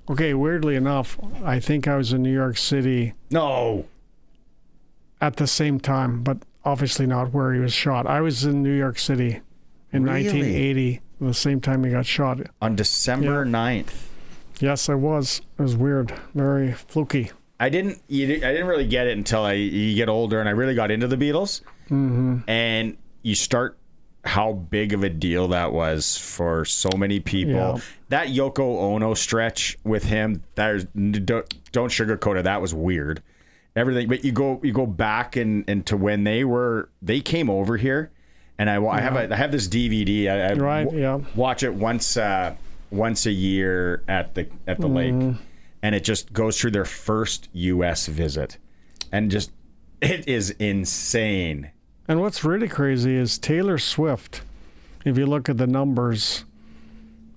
Okay, weirdly enough, I think I was in New York City No. at the same time, but obviously not where he was shot. I was in New York City in Really? 1980, the same time he got shot. On December 9th. Yes, I was. It was weird. Very fluky. I didn't really get it until you get older, and I really got into the Beatles. And you start how big of a deal that was for so many people. Yeah. That Yoko Ono stretch with him, don't sugarcoat it. That was weird. Everything, but you go back and to when they came over here, and I have this DVD. I watch it once a year at the lake, and it just goes through their first U.S. visit, and just it is insane. And what's really crazy is Taylor Swift. If you look at the numbers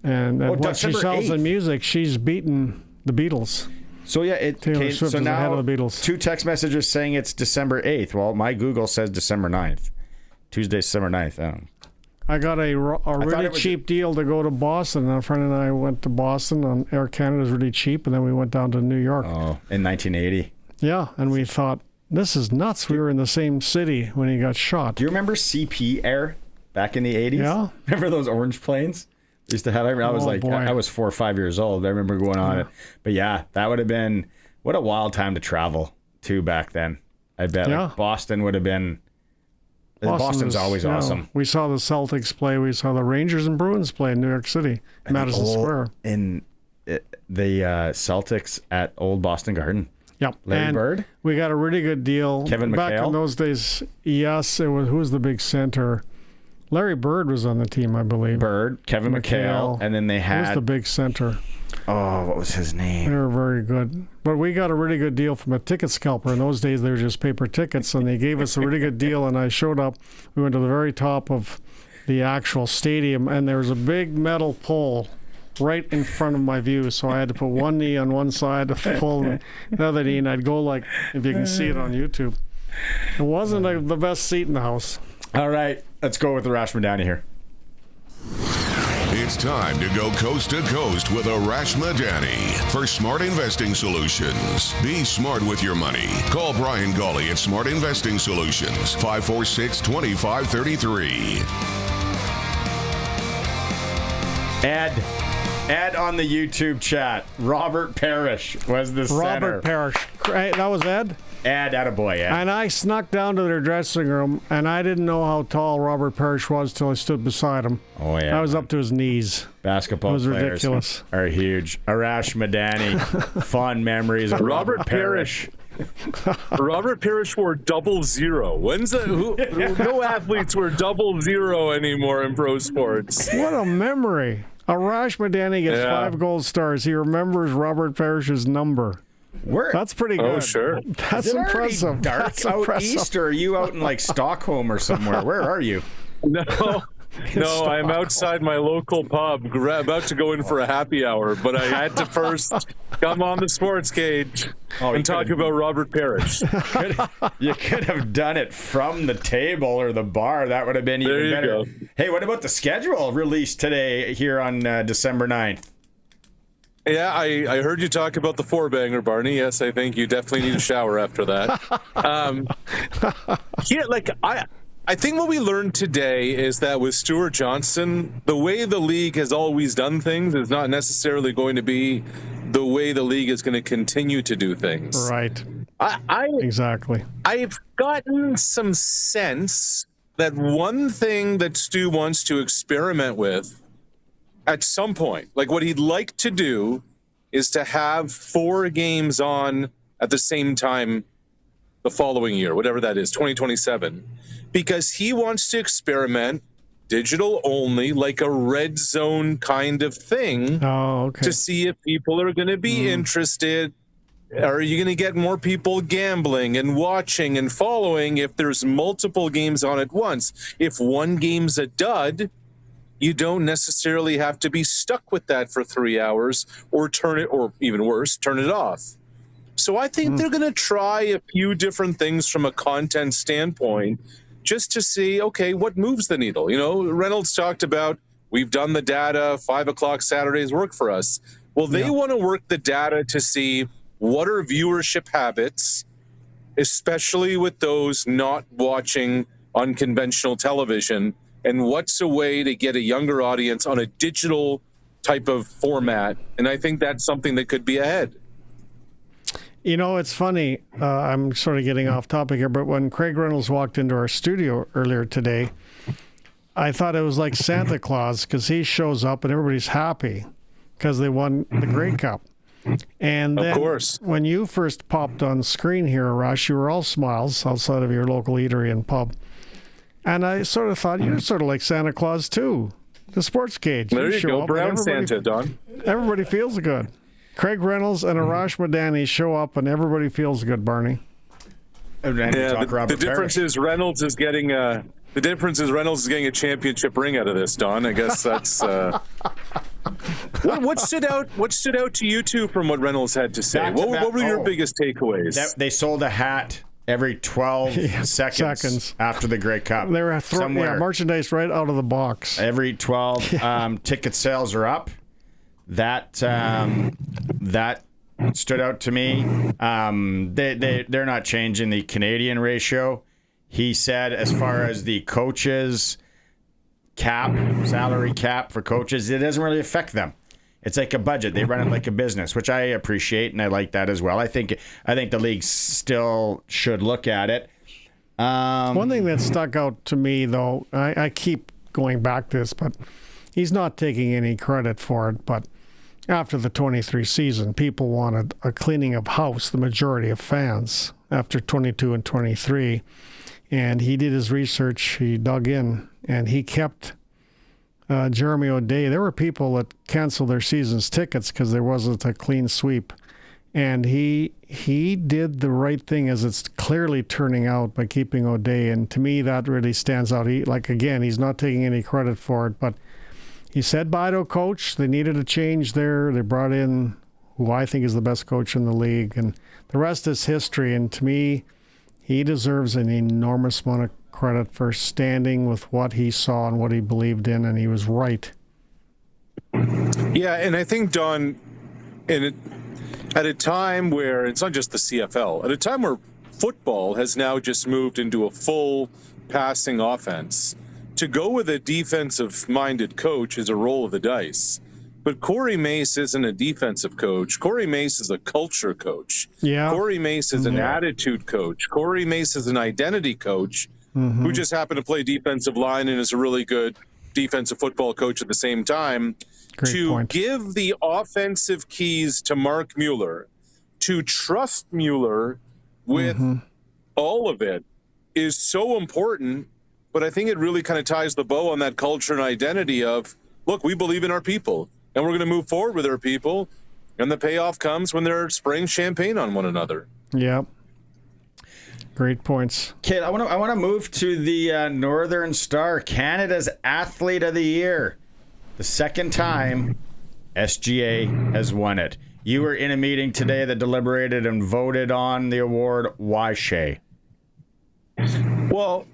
and what she December sells 8th. in music, she's beaten the Beatles. So yeah, Taylor Swift so is now ahead of the Beatles. 2 text messages saying it's December 8th. Well, my Google says December 9th. Tuesday, December 9th. I got a really cheap deal to go to Boston. A friend and I went to Boston on Air Canada. It was really cheap, and then we went down to New York. Oh, in 1980. Yeah, and we thought, this is nuts. We were in the same city when he got shot. Do you remember CP Air back in the 80s? Yeah. Remember those orange planes? They used to have. I was boy. I was 4 or 5 years old. I remember going on it. But yeah, that would have been what a wild time to travel to back then. I bet like Boston would have been. Boston's always awesome. We saw the Celtics play. We saw the Rangers and Bruins play in New York City, Madison Square. In the Celtics at Old Boston Garden. Yep. Larry Bird? We got a really good deal. Kevin Back McHale? in those days, yes, it was. Who was the big center? Larry Bird was on the team, I believe. Bird, Kevin McHale, and then they Who was had the big center? oh, what was his They name? were very good. But we got a really good deal from a ticket scalper. In those days, they were just paper tickets, and they gave us a really good deal, and I showed up. We went to the very top of the actual stadium, and there was a big metal pole right in front of my view, so I had to put one knee on one side of the pole and the other knee, and I'd go like, if you can see it on YouTube. It wasn't the best seat in the house. All right, let's go with Arash Madani here. It's time to go coast to coast with Arash Madani for Smart Investing Solutions. Be smart with your money. Call Brian Gawley at Smart Investing Solutions, 546-2533. Ed on the YouTube chat. Robert Parrish was the center. Robert Parrish. That was Ed? Ed, attaboy, Ed. And I snuck down to their dressing room, and I didn't know how tall Robert Parrish was till I stood beside him. Oh, yeah. I was up to his knees. Basketball It was players ridiculous. are huge. Arash Madani, fond memories of Robert Parrish. Robert Parrish wore 00. When's that? No athletes wear 00 anymore in pro sports. What a memory. Arash Madani gets 5 gold stars. He remembers Robert Parrish's number. That's pretty good. Oh, sure. That's impressive. Dark That's out impressive. east, or are you out in like Stockholm or somewhere? Where are you? No, No, I'm outside my local pub, about to go in for a happy hour, but I had to first come on the SportsCage and talk about Robert Parrish. You could have done it from the table or the bar. That would have been even better. Go. Hey, what about the schedule released today here on December 9th? Yeah, I heard you talk about the four-banger, Barney. Yes, I think you definitely need a shower after that. I think what we learned today is that with Stuart Johnson, the way the league has always done things is not necessarily going to be the way the league is going to continue to do things. Right. Exactly. I've gotten some sense that one thing that Stu wants to experiment with at some point, like what he'd like to do, is to have 4 games on at the same time the following year, whatever that is, 2027, because he wants to experiment digital only, like a red zone kind of thing, to see if people are going to be interested. Are you going to get more people gambling and watching and following if there's multiple games on at once? If one game's a dud, you don't necessarily have to be stuck with that for 3 hours or turn it, or even worse, turn it off. So I think they're going to try a few different things from a content standpoint just to see, okay, what moves the needle? You know, Reynolds talked about, we've done the data, 5 o'clock Saturdays work for us. Well, they want to work the data to see what are viewership habits, especially with those not watching on conventional television, and what's a way to get a younger audience on a digital type of format. And I think that's something that could be ahead. You know, it's funny. I'm sort of getting off topic here, but when Craig Reynolds walked into our studio earlier today, I thought it was like Santa Claus, because he shows up and everybody's happy because they won the Grey Cup. And then of course, when you first popped on screen here, Arash, you were all smiles outside of your local eatery and pub. And I sort of thought, you're sort of like Santa Claus too, the SportsCage. There you go, brown Santa, Don. Everybody feels good. Craig Reynolds and Arash Madani show up, and everybody feels good, Barney. The difference is Reynolds is getting a championship ring out of this, Don. I guess that's what stood out. What stood out to you two from what Reynolds had to say? What were your biggest takeaways? They sold a hat every 12 seconds after the Grey Cup. They were throwing merchandise right out of the box. Every 12 ticket sales are up. That stood out to me. They're not changing the Canadian ratio. He said as far as the coaches salary cap for coaches, it doesn't really affect them. It's like a budget. They run it like a business, which I appreciate, and I like that as well. I think the league still should look at it. One thing that stuck out to me, though, I keep going back to this, but he's not taking any credit for it, but after the 23 season, people wanted a cleaning of house, the majority of fans, after 22 and 23. And he did his research, he dug in, and he kept Jeremy O'Day. There were people that canceled their season's tickets because there wasn't a clean sweep. And he did the right thing, as it's clearly turning out, by keeping O'Day. And to me, that really stands out. He's not taking any credit for it, but he said bye to a coach. They needed a change there. They brought in who I think is the best coach in the league. And the rest is history. And to me, he deserves an enormous amount of credit for standing with what he saw and what he believed in, and he was right. Yeah, and I think, Don, at a time where it's not just the CFL, at a time where football has now just moved into a full passing offense, to go with a defensive-minded coach is a roll of the dice. But Corey Mace isn't a defensive coach. Corey Mace is a culture coach. Yeah. Corey Mace is an attitude coach. Corey Mace is an identity coach who just happened to play defensive line and is a really good defensive football coach at the same time. Great point. Give the offensive keys to Mark Mueller, to trust Mueller with all of it, is so important. But I think it really kind of ties the bow on that culture and identity of, look, we believe in our people, and we're going to move forward with our people, and the payoff comes when they're spraying champagne on one another. Yeah. Great points. Okay, I want to move to the Northern Star, Canada's Athlete of the Year. The second time SGA has won it. You were in a meeting today that deliberated and voted on the award. Why, Shay? Well,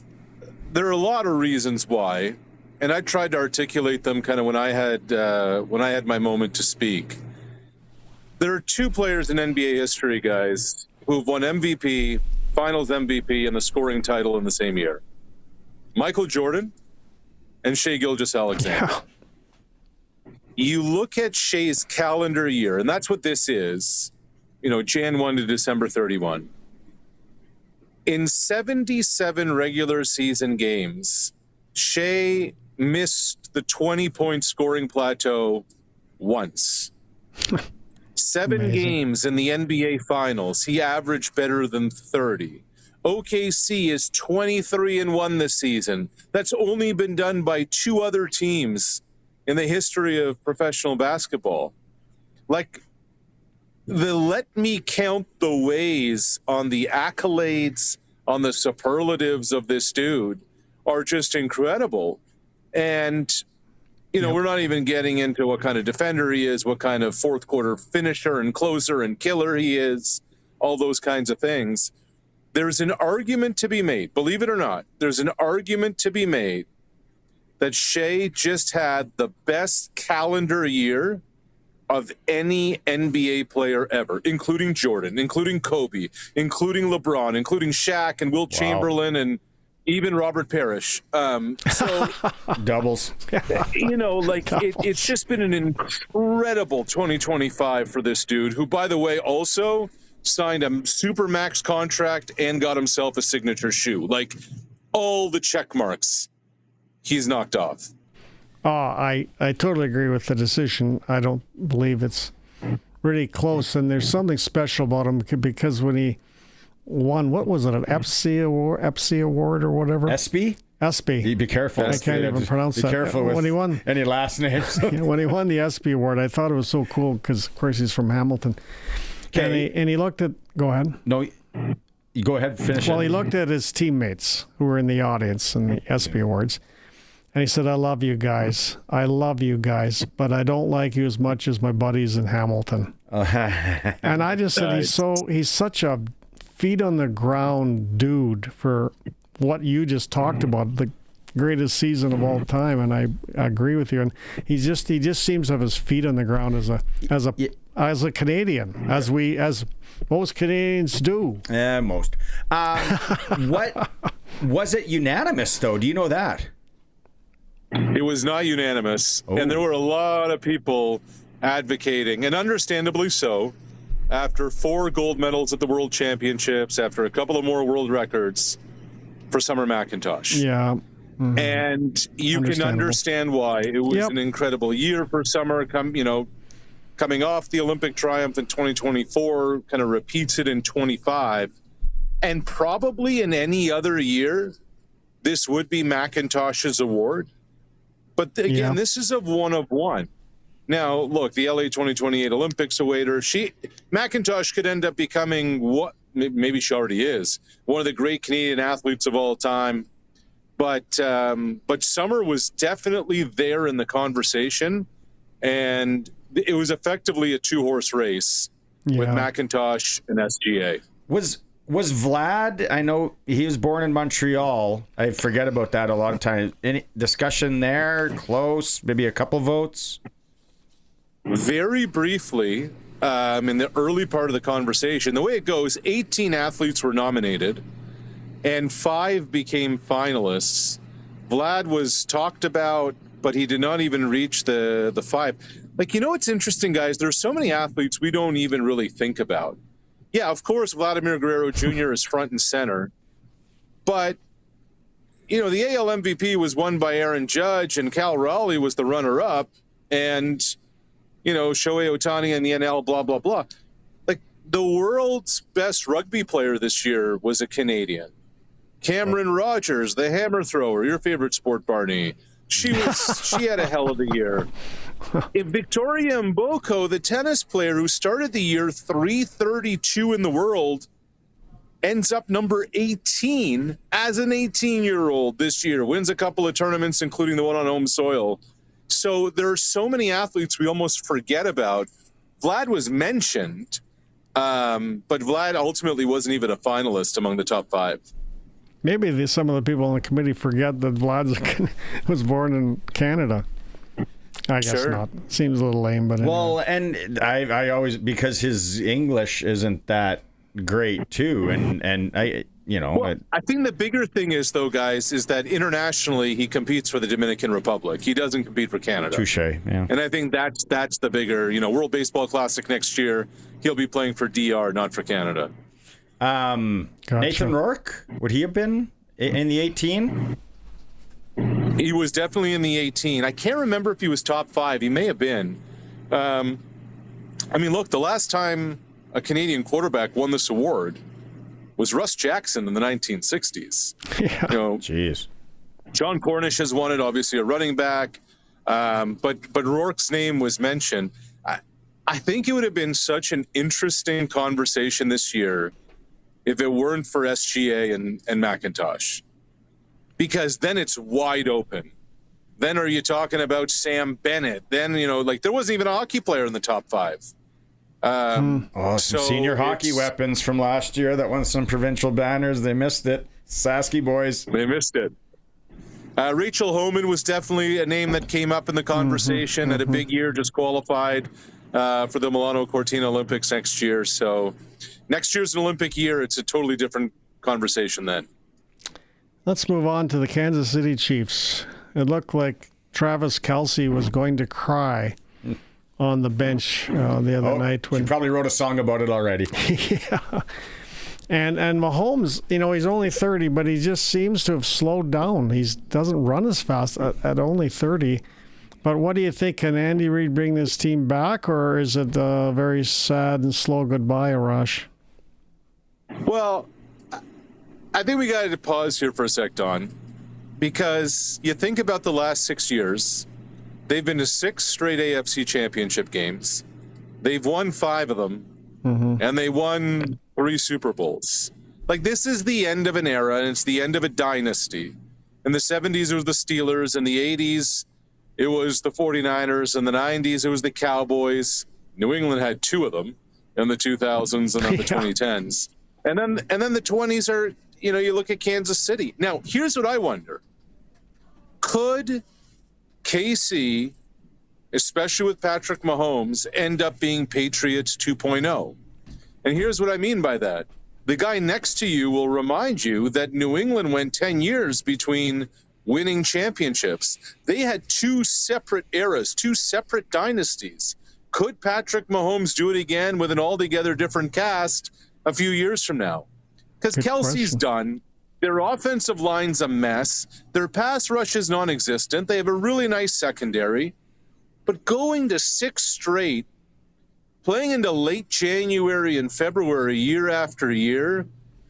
there are a lot of reasons why, and I tried to articulate them kind of when I had my moment to speak. There are two players in NBA history, guys, who have won MVP, Finals MVP, and the scoring title in the same year. Michael Jordan and Shai Gilgeous-Alexander. Yeah. You look at Shai's calendar year, and that's what this is, Jan 1 to December 31. In 77 regular season games, Shai missed the 20-point scoring plateau once. 7 Amazing. games in the NBA Finals, he averaged better than 30. OKC is 23-1 this season. That's only been done by 2 other teams in the history of professional basketball. Like, let me count the ways on the accolades, on the superlatives of this dude are just incredible. And, we're not even getting into what kind of defender he is, what kind of fourth quarter finisher and closer and killer he is, all those kinds of things. There's an argument to be made, believe it or not, there's an argument to be made that Shai just had the best calendar year of any NBA player ever, including Jordan, including Kobe, including LeBron, including Shaq and Wilt Chamberlain and even Robert Parrish. So Doubles. It's just been an incredible 2025 for this dude, who, by the way, also signed a Supermax contract and got himself a signature shoe. Like, all the check marks he's knocked off. Oh, I totally agree with the decision. I don't believe it's really close, and there's something special about him because when he won, what was it, an EPSI award or whatever? SB? ESPY. Be careful. I can't even pronounce that. Be careful with when he won, any last names. when he won the ESPY award, I thought it was so cool because, of course, he's from Hamilton. Okay. And he looked at. Go ahead. No, you go ahead and finish Well, it. he looked at his teammates who were in the audience in the ESPY awards, and he said, "I love you guys. I love you guys, but I don't like you as much as my buddies in Hamilton." And I just said, he's such a feet on the ground dude for what you just talked about, the greatest season of all time, and I agree with you. And he just seems to have his feet on the ground as a Canadian, as most Canadians do. Yeah, most. What was it unanimous though? Do you know that? It was not unanimous, and there were a lot of people advocating, and understandably so, after 4 gold medals at the World Championships, after a couple of more world records, for Summer McIntosh. Yeah. Mm-hmm. And you can understand why. It was an incredible year for Summer, coming off the Olympic triumph in 2024, kind of repeats it in 25. And probably in any other year, this would be McIntosh's award. But again, this is a one of one. Now, look, the LA 2028 Olympics awaiter, McIntosh could end up becoming what maybe she already is, one of the great Canadian athletes of all time. But Summer was definitely there in the conversation, and it was effectively a 2-horse race with McIntosh and SGA. Was Vlad, I know he was born in Montreal. I forget about that a lot of times. Any discussion there? Close? Maybe a couple votes? Very briefly, in the early part of the conversation, the way it goes, 18 athletes were nominated and 5 became finalists. Vlad was talked about, but he did not even reach the 5. Like, what's interesting, guys? There's so many athletes we don't even really think about. Yeah, of course, Vladimir Guerrero Jr. is front and center. But, the AL MVP was won by Aaron Judge, and Cal Raleigh was the runner-up. And, Shohei Ohtani in the NL, blah, blah, blah. Like, the world's best rugby player this year was a Canadian. Cameron Rogers, the hammer thrower, your favorite sport, Barney. She had a hell of a year. Victoria Mboko, the tennis player who started the year 332 in the world, ends up number 18 as an 18-year-old this year, wins a couple of tournaments, including the one on home soil. So there are so many athletes we almost forget about. Vlad was mentioned, but Vlad ultimately wasn't even a finalist among the top 5. Maybe some of the people on the committee forget that Vlad was born in Canada. I guess not. Seems a little lame, but anyway. Well, and I always, because his English isn't that great too, and I, you know. Well, I think the bigger thing is, though, guys, is that internationally he competes for the Dominican Republic. He doesn't compete for Canada. Touche, yeah. And I think that's the bigger, World Baseball Classic next year, he'll be playing for DR, not for Canada. Gotcha. Nathan Rourke, would he have been in the 18? He was definitely in the 18. I can't remember if he was top 5. He may have been. Look, the last time a Canadian quarterback won this award was Russ Jackson in the 1960s. Yeah. Jeez. John Cornish has won it, obviously a running back. But Rourke's name was mentioned. I think it would have been such an interesting conversation this year if it weren't for SGA and McIntosh. Because then it's wide open. Then are you talking about Sam Bennett? Then, there wasn't even a hockey player in the top 5. Some senior hockey weapons from last year that won some provincial banners. They missed it. Sasky boys. They missed it. Rachel Homan was definitely a name that came up in the conversation. Had a big year, just qualified for the Milano Cortina Olympics next year. So next year's an Olympic year. It's a totally different conversation then. Let's move on to the Kansas City Chiefs. It looked like Travis Kelce was going to cry on the bench the other night. He probably wrote a song about it already. Yeah. And Mahomes, he's only 30, but he just seems to have slowed down. He doesn't run as fast at only 30. But what do you think? Can Andy Reid bring this team back, or is it a very sad and slow goodbye, Arash? Well, I think we got to pause here for a sec, Don, because you think about the last 6 years. They've been to 6 straight AFC championship games. They've won 5 of them, and they won 3 Super Bowls. Like, this is the end of an era, and it's the end of a dynasty. In the 70s, it was the Steelers. In the 80s, it was the 49ers. In the 90s, it was the Cowboys. New England had 2 of them in the 2000s and then the 2010s. And then the 20s are, you look at Kansas City. Now, here's what I wonder. Could KC, especially with Patrick Mahomes, end up being Patriots 2.0? And here's what I mean by that. The guy next to you will remind you that New England went 10 years between winning championships. They had 2 separate eras, 2 separate dynasties. Could Patrick Mahomes do it again with an altogether different cast a few years from now? Because Kelsey's done. Their offensive line's a mess. Their pass rush is non-existent. They have a really nice secondary. But going to 6 straight, playing into late January and February year after year,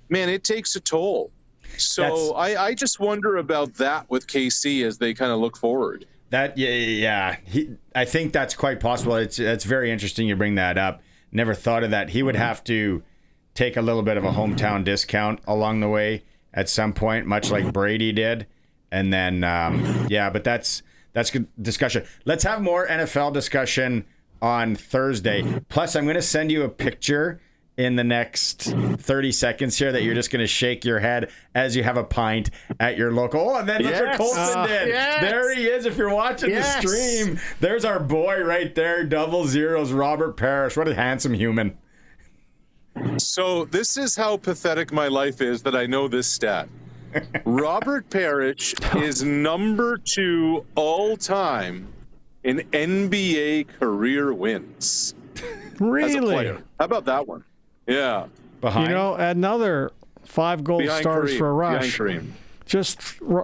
man, it takes a toll. So I just wonder about that with KC as they kind of look forward. I think that's quite possible. It's very interesting you bring that up. Never thought of that. He would have to take a little bit of a hometown discount along the way at some point, much like Brady did. And then, but that's good discussion. Let's have more NFL discussion on Thursday. Plus, I'm going to send you a picture in the next 30 seconds here that you're just going to shake your head as you have a pint at your local. Oh, and then look what Colson did. Yes. There he is. If you're watching the stream, there's our boy right there. 00s, Robert Parrish. What a handsome human. So this is how pathetic my life is that I know this stat. Robert Parrish is number 2 all time in NBA career wins. Really? As a player. How about that one? Yeah. Behind. Another 5 gold stars for Arash.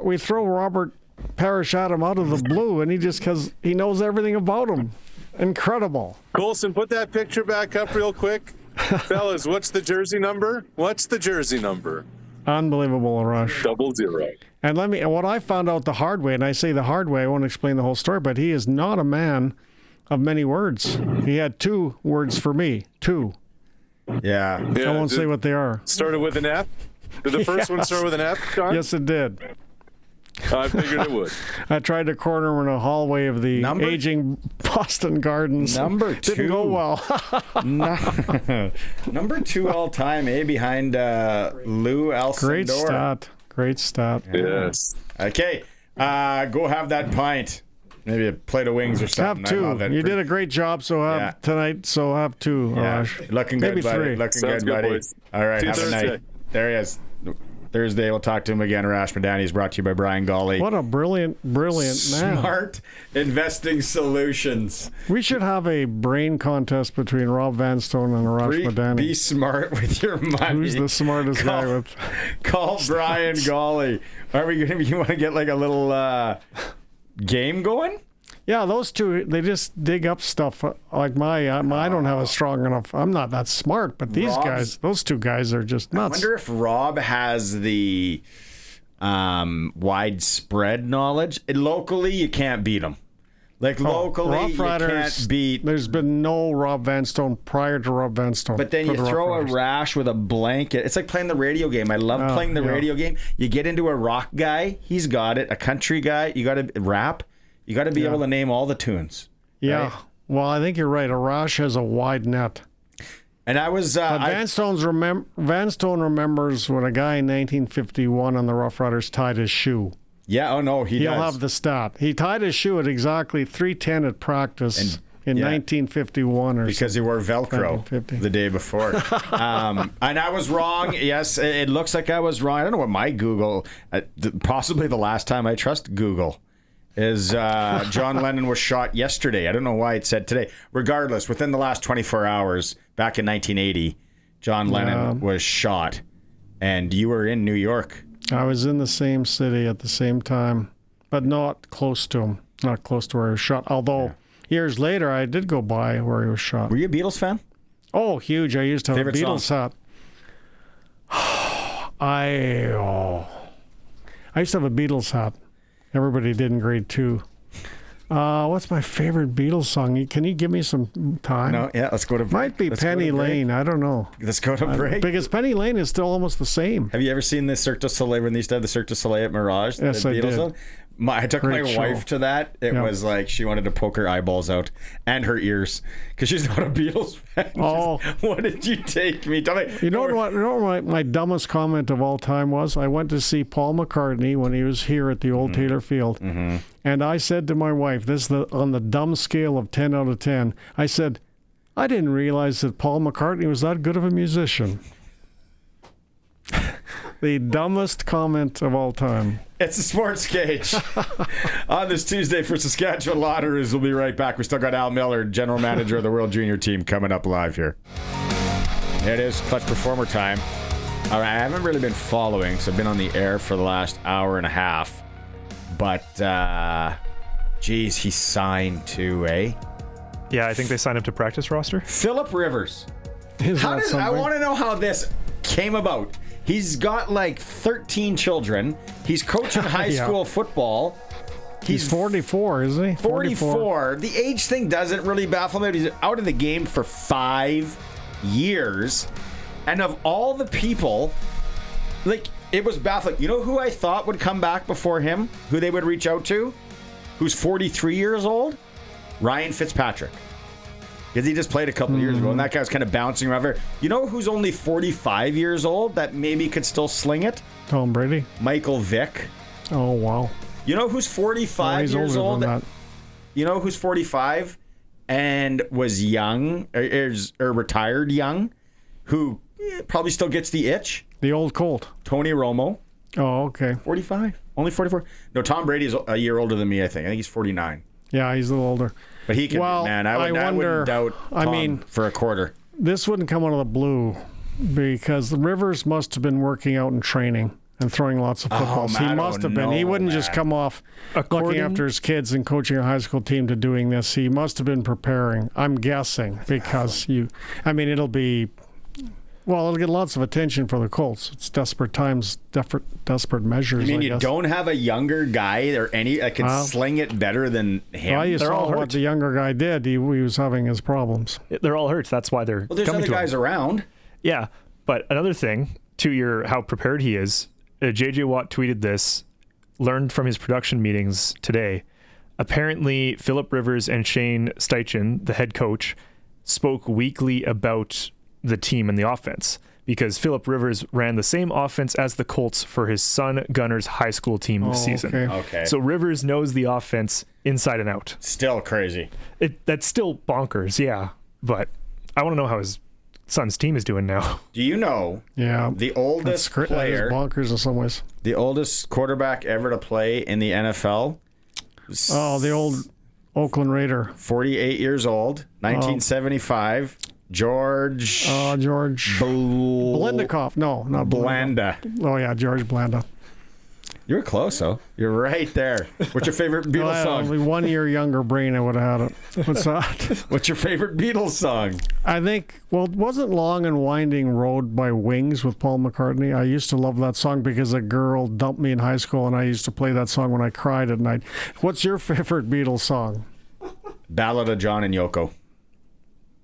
We throw Robert Parrish at him out of the blue, and because he knows everything about him. Incredible. Colson, put that picture back up real quick. Fellas, what's the jersey number? Unbelievable, Arash. 00. And what I found out the hard way, and I say the hard way, I won't explain the whole story, but he is not a man of many words. He had 2 words for me. 2. Yeah. I won't say what they are. Started with an F? Did the first one start with an F, John? Yes, it did. I figured it would. I tried to corner him in a hallway of the aging Boston Gardens. Number 2. Didn't go well. Number 2 all time, behind Lou Alcindor. Great stat. Yes. Okay, go have that pint. Maybe a plate of wings or something. Have 2. I love it. You did a great job. Tonight. So have 2. Yeah. Arash. Looking Maybe good, buddy. 3. Looking Sounds good, buddy. boys. All right, have a Thursday. night. There he is. Thursday, we'll talk to him again. Arash Madani is brought to you by Brian Golly. What a brilliant man. Smart investing solutions. We should have a brain contest between Rob Vanstone and Arash Madani. Be smart with your money. Who's the smartest guy with? Call Brian Golly. Are we going to? You want to get like a little game going? Yeah, those two, they just dig up stuff. Like I don't have a strong enough. I'm not that smart, but those 2 guys are just nuts. I wonder if Rob has the widespread knowledge. Locally, you can't beat him. Like locally, you can't beat. There's been no Rob Vanstone prior to Rob Vanstone. But then you throw a Rash with a blanket. It's like playing the radio game. I love playing the radio game. You get into a rock guy, he's got it. A country guy, you got to rap. You got to be able to name all the tunes. Yeah. Right? Well, I think you're right. Arash has a wide net. And I was... Vanstone remembers when a guy in 1951 on the Roughriders tied his shoe. Yeah, oh no, He'll have the stat. He tied his shoe at exactly 3:10 at practice in 1951 or because he wore Velcro the day before. And I was wrong. Yes, it looks like I was wrong. I don't know what my Google... possibly the last time I trust Google. Is John Lennon was shot yesterday. I don't know why it said today. Regardless, within the last 24 hours, back in 1980, John Lennon was shot. And you were in New York. I was in the same city at the same time, but not close to him. Not close to where he was shot. Although, years later, I did go by where he was shot. Were you a Beatles fan? Oh, huge. I used to have Favorite a Beatles hat. I used to have a Beatles hat. Everybody did in grade 2. What's my favorite Beatles song? Can you give me some time? No, yeah, let's go to break. Might be Penny Lane. I don't know. Let's go to break. Because Penny Lane is still almost the same. Have you ever seen the Cirque du Soleil when they used to have the Cirque du Soleil at Mirage? Yes, I did. Song? I took Great my show. wife to that. It was like she wanted to poke her eyeballs out and her ears because she's not a Beatles fan. Oh. What did you take me? Tell me. You know what my dumbest comment of all time was? I went to see Paul McCartney when he was here at the old Taylor Field. Mm-hmm. And I said to my wife, this is on the dumb scale of 10 out of 10, I said, I didn't realize that Paul McCartney was that good of a musician. The dumbest comment of all time. It's the Sports Cage on this Tuesday for Saskatchewan Lotteries. We'll be right back. We still got Al Millar, general manager of the World Junior Team, coming up live here. It is Clutch Performer time. All right, I haven't really been following, so I've been on the air for the last hour and a half. But, geez, he signed to Yeah, I think they signed him to practice roster. Phillip Rivers. I I want to know how this came about. He's got like 13 children. He's coaching high school football. He's 44, isn't he? 44. The age thing doesn't really baffle me. He's out of the game for 5 years. And of all the people, like, it was baffling. You know who I thought would come back before him? Who they would reach out to? Who's 43 years old? Ryan Fitzpatrick. Because he just played a couple years ago, and that guy was kind of bouncing around. You know who's only 45 years old that maybe could still sling it? Tom Brady. Michael Vick. Oh, wow. You know who's 45 he's years older old? than that. You know who's 45 and was young, or retired young, who probably still gets the itch? The old Colt. Tony Romo. Oh, okay. 45. Only 44. No, Tom Brady's a year older than me, I think. I think he's 49. Yeah, he's a little older. But he can, Well, man, I wonder- wouldn't doubt Tom for a quarter. This wouldn't come out of the blue because Rivers must have been working out and training and throwing lots of footballs. man, He I must don't have been. He know, wouldn't just man. come off looking after his kids and coaching a high school team to doing this. He must have been preparing. I'm guessing because it'll be... Well, it'll get lots of attention for the Colts. It's desperate times, desperate measures. I mean, you guess. don't have a younger guy or any that can sling it better than him. Well, you They're saw all what hurt. the younger guy did. He was having his problems. They're all hurt. That's why they're Well, there's coming other to guys him. around. Yeah, but another thing to your how prepared he is, JJ Watt tweeted this, learned from his production meetings today. Apparently, Phillip Rivers and Shane Steichen, the head coach, spoke weekly about the team and the offense because Phillip Rivers ran the same offense as the Colts for his son Gunner's high school team this season. Okay. So Rivers knows the offense inside and out. Still crazy. That's still bonkers, yeah. But I want to know how his son's team is doing now. Do you know the oldest That is player, bonkers in some ways. the oldest quarterback ever to play in the NFL? Oh, the old Oakland Raider. 48 years old, 1975. George Blendikoff. No, not Blanda. Oh, yeah, George Blanda. You're close, though. You're right there. What's your favorite Beatles song? Only 1 year younger brain, I would have had it. What's that? What's your favorite Beatles song? I think, well, it wasn't Long and Winding Road by Wings with Paul McCartney. I used to love that song because a girl dumped me in high school, and I used to play that song when I cried at night. What's your favorite Beatles song? Ballad of John and Yoko.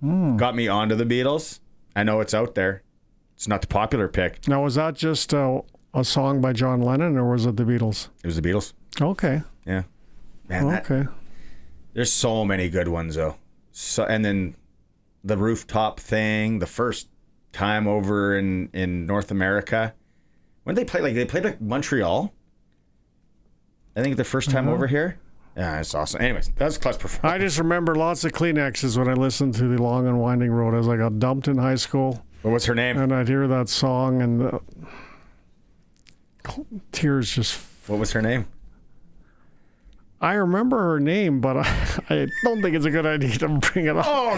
Got me onto the Beatles. I know it's out there. It's not the popular pick. Now, was that just a song by John Lennon, or was it the Beatles? It was the Beatles. Okay. Yeah. Man, Okay. there's so many good ones, though. So, and then the rooftop thing, the first time over in North America. When did they play? They played Montreal. I think the first time over here. Yeah, it's awesome. Anyways, that's clutch performance. I just remember lots of Kleenexes when I listened to the Long and Winding Road as I got dumped in high school. What was her name? And I'd hear that song and tears just... What was her name? I remember her name, but I don't think it's a good idea to bring it up. Oh,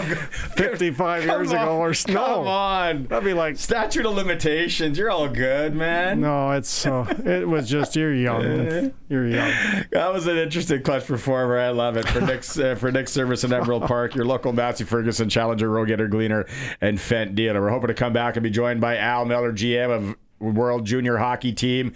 55 years ago or so. Come on. That'd be like... Statute of limitations. You're all good, man. No, it was just, you're young. You're young. That was an interesting clutch performer. I love it. For Nick's service in Emerald Park, your local Massey Ferguson Challenger, Row-Getter, Gleaner, and Fent dealer. We're hoping to come back and be joined by Al Millar, GM of World Junior Hockey Team.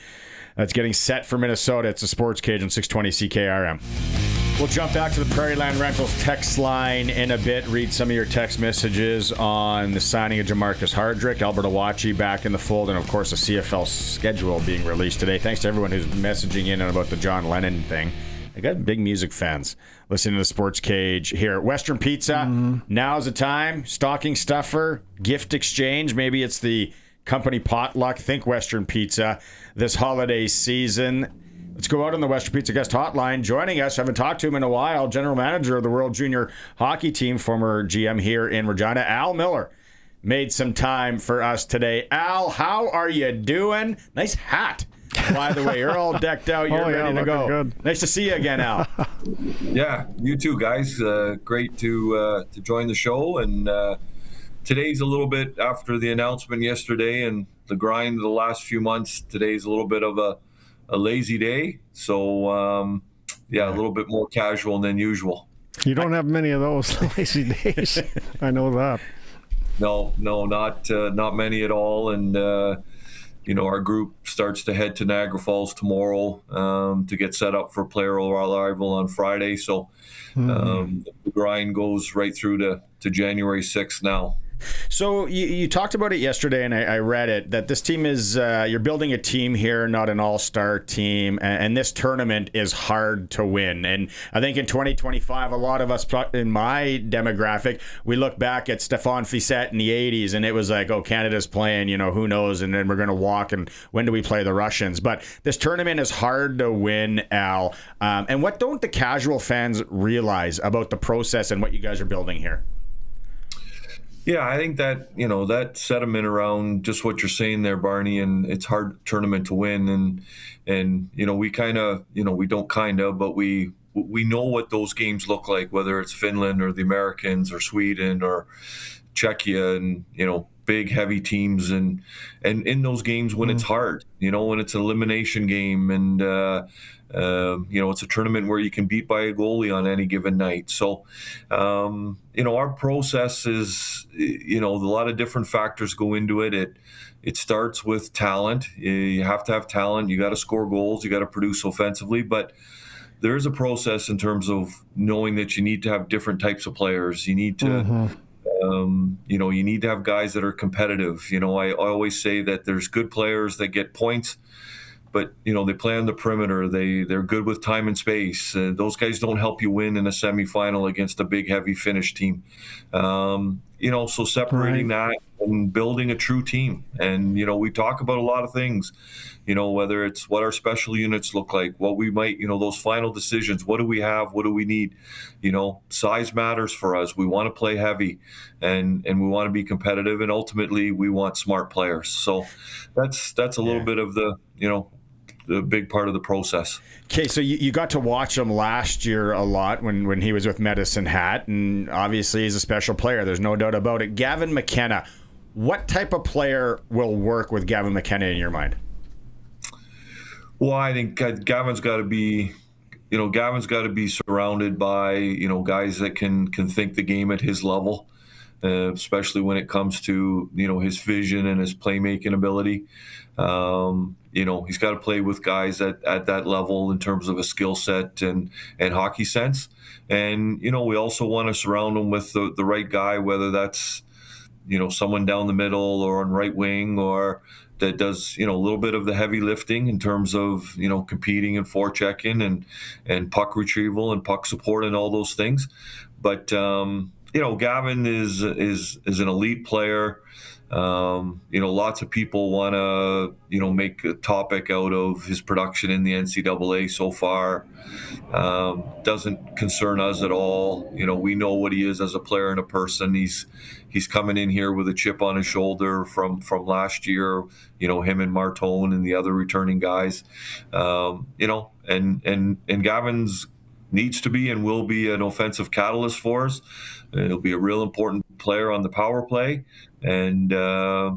That's getting set for Minnesota. It's a Sports Cage on 620 CKRM. We'll jump back to the Prairie Land Rentals text line in a bit. Read some of your text messages on the signing of Jamarcus Hardrick, Alberta Wacky back in the fold, and of course the CFL schedule being released today. Thanks to everyone who's messaging in about the John Lennon thing. I got big music fans listening to the Sports Cage here. Western Pizza, Now's the time. Stocking stuffer, gift exchange. Maybe it's the company potluck. Think Western Pizza this holiday season. Let's go out on the Western Pizza guest hotline. Joining us, I haven't talked to him in a while, general manager of the World Junior Hockey Team, former GM here in Regina, Al Millar, made some time for us today. Al, how are you doing? Nice hat, by the way. You're all decked out. You're ready to go. Good. Nice to see you again, Al. Yeah, you too, guys. Great to join the show. And today's a little bit after the announcement yesterday and the grind of the last few months. Today's a little bit of a lazy day. So, a little bit more casual than usual. You don't have many of those lazy days. I know that. No, not many at all. And, our group starts to head to Niagara Falls tomorrow to get set up for player arrival on Friday. So the grind goes right through to January 6th now. So you talked about it yesterday, and I read it, that this team is, you're building a team here, not an all-star team, and this tournament is hard to win. And I think in 2025, a lot of us in my demographic, we look back at Stéphane Fissette in the 80s, and it was like, oh, Canada's playing, who knows, and then we're going to walk, and when do we play the Russians? But this tournament is hard to win, Al. And what don't the casual fans realize about the process and what you guys are building here? Yeah, I think that, that sentiment around just what you're saying there, Barney, and it's hard tournament to win. And we kind of, we don't kind of, but we know what those games look like, whether it's Finland or the Americans or Sweden or Czechia and, big, heavy teams. And in those games when it's hard, when it's an elimination game and, it's a tournament where you can beat by a goalie on any given night. So, our process is, a lot of different factors go into it. It starts with talent. You have to have talent. You got to score goals. You got to produce offensively. But there is a process in terms of knowing that you need to have different types of players. You need to You need to have guys that are competitive. I always say that there's good players that get points, but they play on the perimeter. They're good with time and space. Those guys don't help you win in a semifinal against a big, heavy Finnish team. So separating that and building a true team. And we talk about a lot of things. Whether it's what our special units look like, what we might, those final decisions. What do we have? What do we need? Size matters for us. We want to play heavy, and we want to be competitive, and ultimately we want smart players. So that's a little bit of the big part of the process. Okay, so you got to watch him last year a lot when he was with Medicine Hat, and obviously he's a special player. There's no doubt about it. Gavin McKenna, what type of player will work with Gavin McKenna in your mind? Well, I think Gavin's got to be surrounded by guys that can think the game at his level, especially when it comes to his vision and his playmaking ability. He's got to play with guys at that level in terms of a skill set and hockey sense. And we also want to surround him with the right guy, whether that's someone down the middle or on right wing, or that does a little bit of the heavy lifting in terms of competing and forechecking and puck retrieval and puck support and all those things. But Gavin is an elite player. Lots of people want to make a topic out of his production in the NCAA so far. Doesn't concern us at all. We know what he is as a player and a person. He's coming in here with a chip on his shoulder from last year. Him and Martone and the other returning guys. And Gavin's needs to be and will be an offensive catalyst for us. He'll be a real important player on the power play. And, I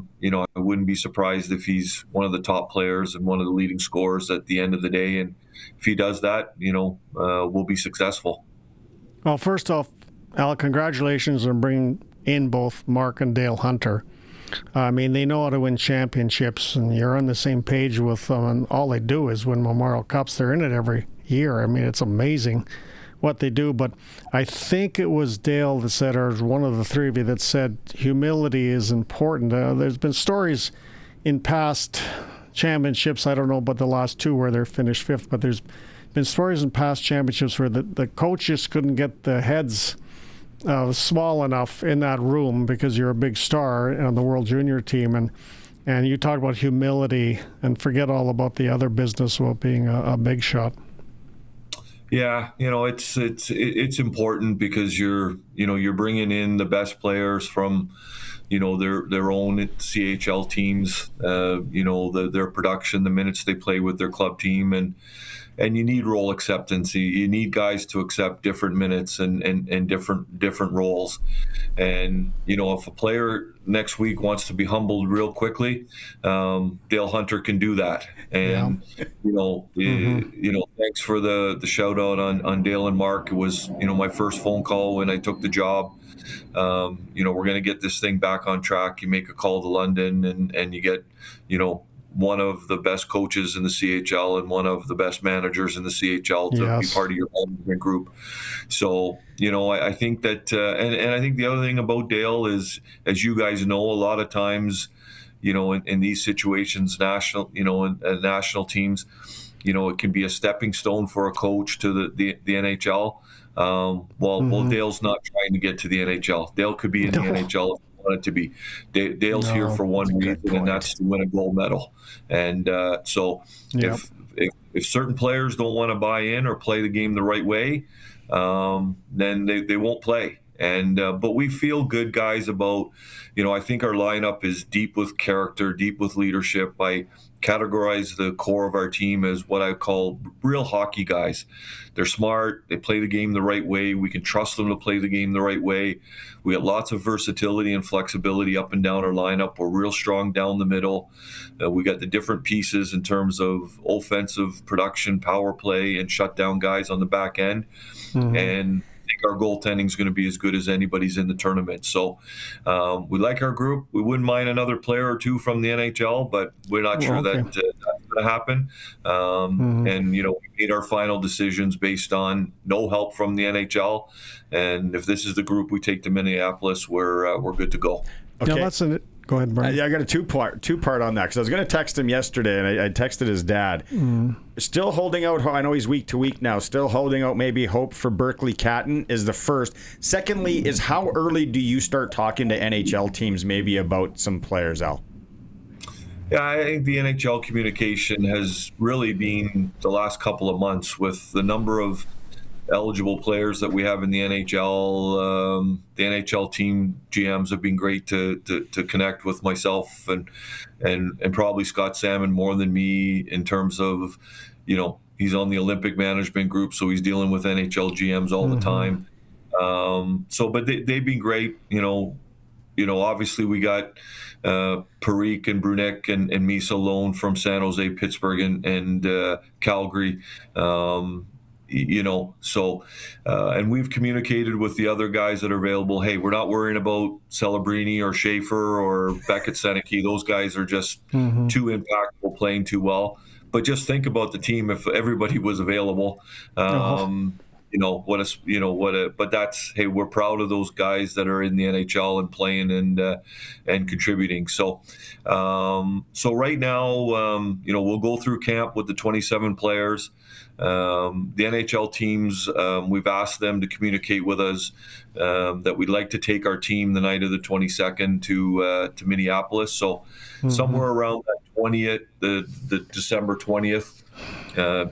wouldn't be surprised if he's one of the top players and one of the leading scorers at the end of the day. And if he does that, we'll be successful. Well, first off, Al, congratulations on bringing in both Mark and Dale Hunter. I mean, they know how to win championships, and you're on the same page with them, and all they do is win Memorial Cups. They're in it every year. I mean, it's amazing what they do. But I think it was Dale that said, or one of the three of you that said, humility is important. There's been stories in past championships, I don't know about the last two where they're finished fifth, but there's been stories in past championships where the coaches couldn't get the heads small enough in that room because you're a big star on the World Junior team, and you talk about humility and forget all about the other business about being a big shot. Yeah, it's important because you're bringing in the best players from their own CHL teams, their production, the minutes they play with their club team, and you need role acceptance. You need guys to accept different minutes and different roles. And if a player next week wants to be humbled real quickly, Dale Hunter can do that. And thanks for the shout out on Dale and Mark. It was my first phone call when I took the job. We're going to get this thing back on track. You make a call to London and you get one of the best coaches in the CHL and one of the best managers in the CHL to be part of your management group. So, I think that, and I think the other thing about Dale is, as you guys know, a lot of times, in these situations, national teams, it can be a stepping stone for a coach to the NHL. Well, Dale's not trying to get to the NHL. Dale could be in the NHL if he wanted to be. Dale's here for one reason, and that's to win a gold medal. And if certain players don't want to buy in or play the game the right way, then they won't play. And but we feel good, guys, about I think our lineup is deep with character, deep with leadership. I categorize the core of our team as what I call real hockey guys. They're smart. They play the game the right way. We can trust them to play the game the right way. We got lots of versatility and flexibility up and down our lineup. We're real strong down the middle. We got the different pieces in terms of offensive production, power play, and shutdown guys on the back end. And I think our goaltending is going to be as good as anybody's in the tournament. So we like our group. We wouldn't mind another player or two from the NHL, but we're not sure that that's going to happen. And, we made our final decisions based on no help from the NHL. And if this is the group we take to Minneapolis, we're good to go. Okay. Now go ahead, Brian. Yeah, I got a two-part on that because I was going to text him yesterday, and I texted his dad. Still holding out. I know he's week to week now. Still holding out maybe hope for Berkeley Catton is the first. Secondly, is how early do you start talking to NHL teams maybe about some players, Al? Yeah, I think the NHL communication has really been the last couple of months with the number of eligible players that we have in the NHL. The NHL team GMs have been great to connect with myself and probably Scott Salmon more than me in terms of, he's on the Olympic management group, so he's dealing with NHL GMs all the time. But they've been great. Obviously we got Parikh and Brunek and Misa loan from San Jose, Pittsburgh, and Calgary. And we've communicated with the other guys that are available. Hey, we're not worrying about Celebrini or Schaefer or Beckett-Seneke. Those guys are just too impactful, playing too well. But just think about the team if everybody was available. But that's, hey, we're proud of those guys that are in the NHL and playing and contributing. So right now, we'll go through camp with the 27 players. The NHL teams, we've asked them to communicate with us that we'd like to take our team the night of the 22nd to Minneapolis. So somewhere around that 20th, the December 20th,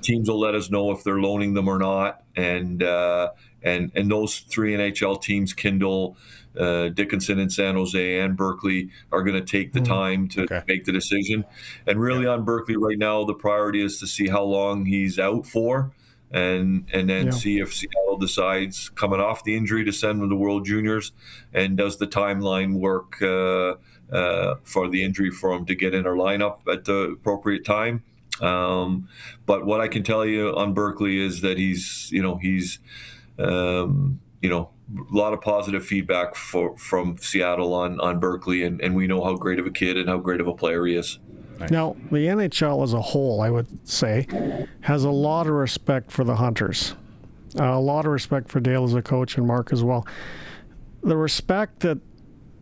teams will let us know if they're loaning them or not. And those three NHL teams, Kindle, Dickinson in San Jose, and Berkeley, are going to take the time to make the decision. And really on Berkeley right now, the priority is to see how long he's out for, and then see if Seattle decides coming off the injury to send him to World Juniors, and does the timeline work for the injury for him to get in our lineup at the appropriate time. But what I can tell you on Berkeley is that he's a lot of positive feedback from Seattle on Berkeley, and we know how great of a kid and how great of a player he is. Now, the NHL as a whole, I would say, has a lot of respect for the Hunters. A lot of respect for Dale as a coach and Mark as well. The respect that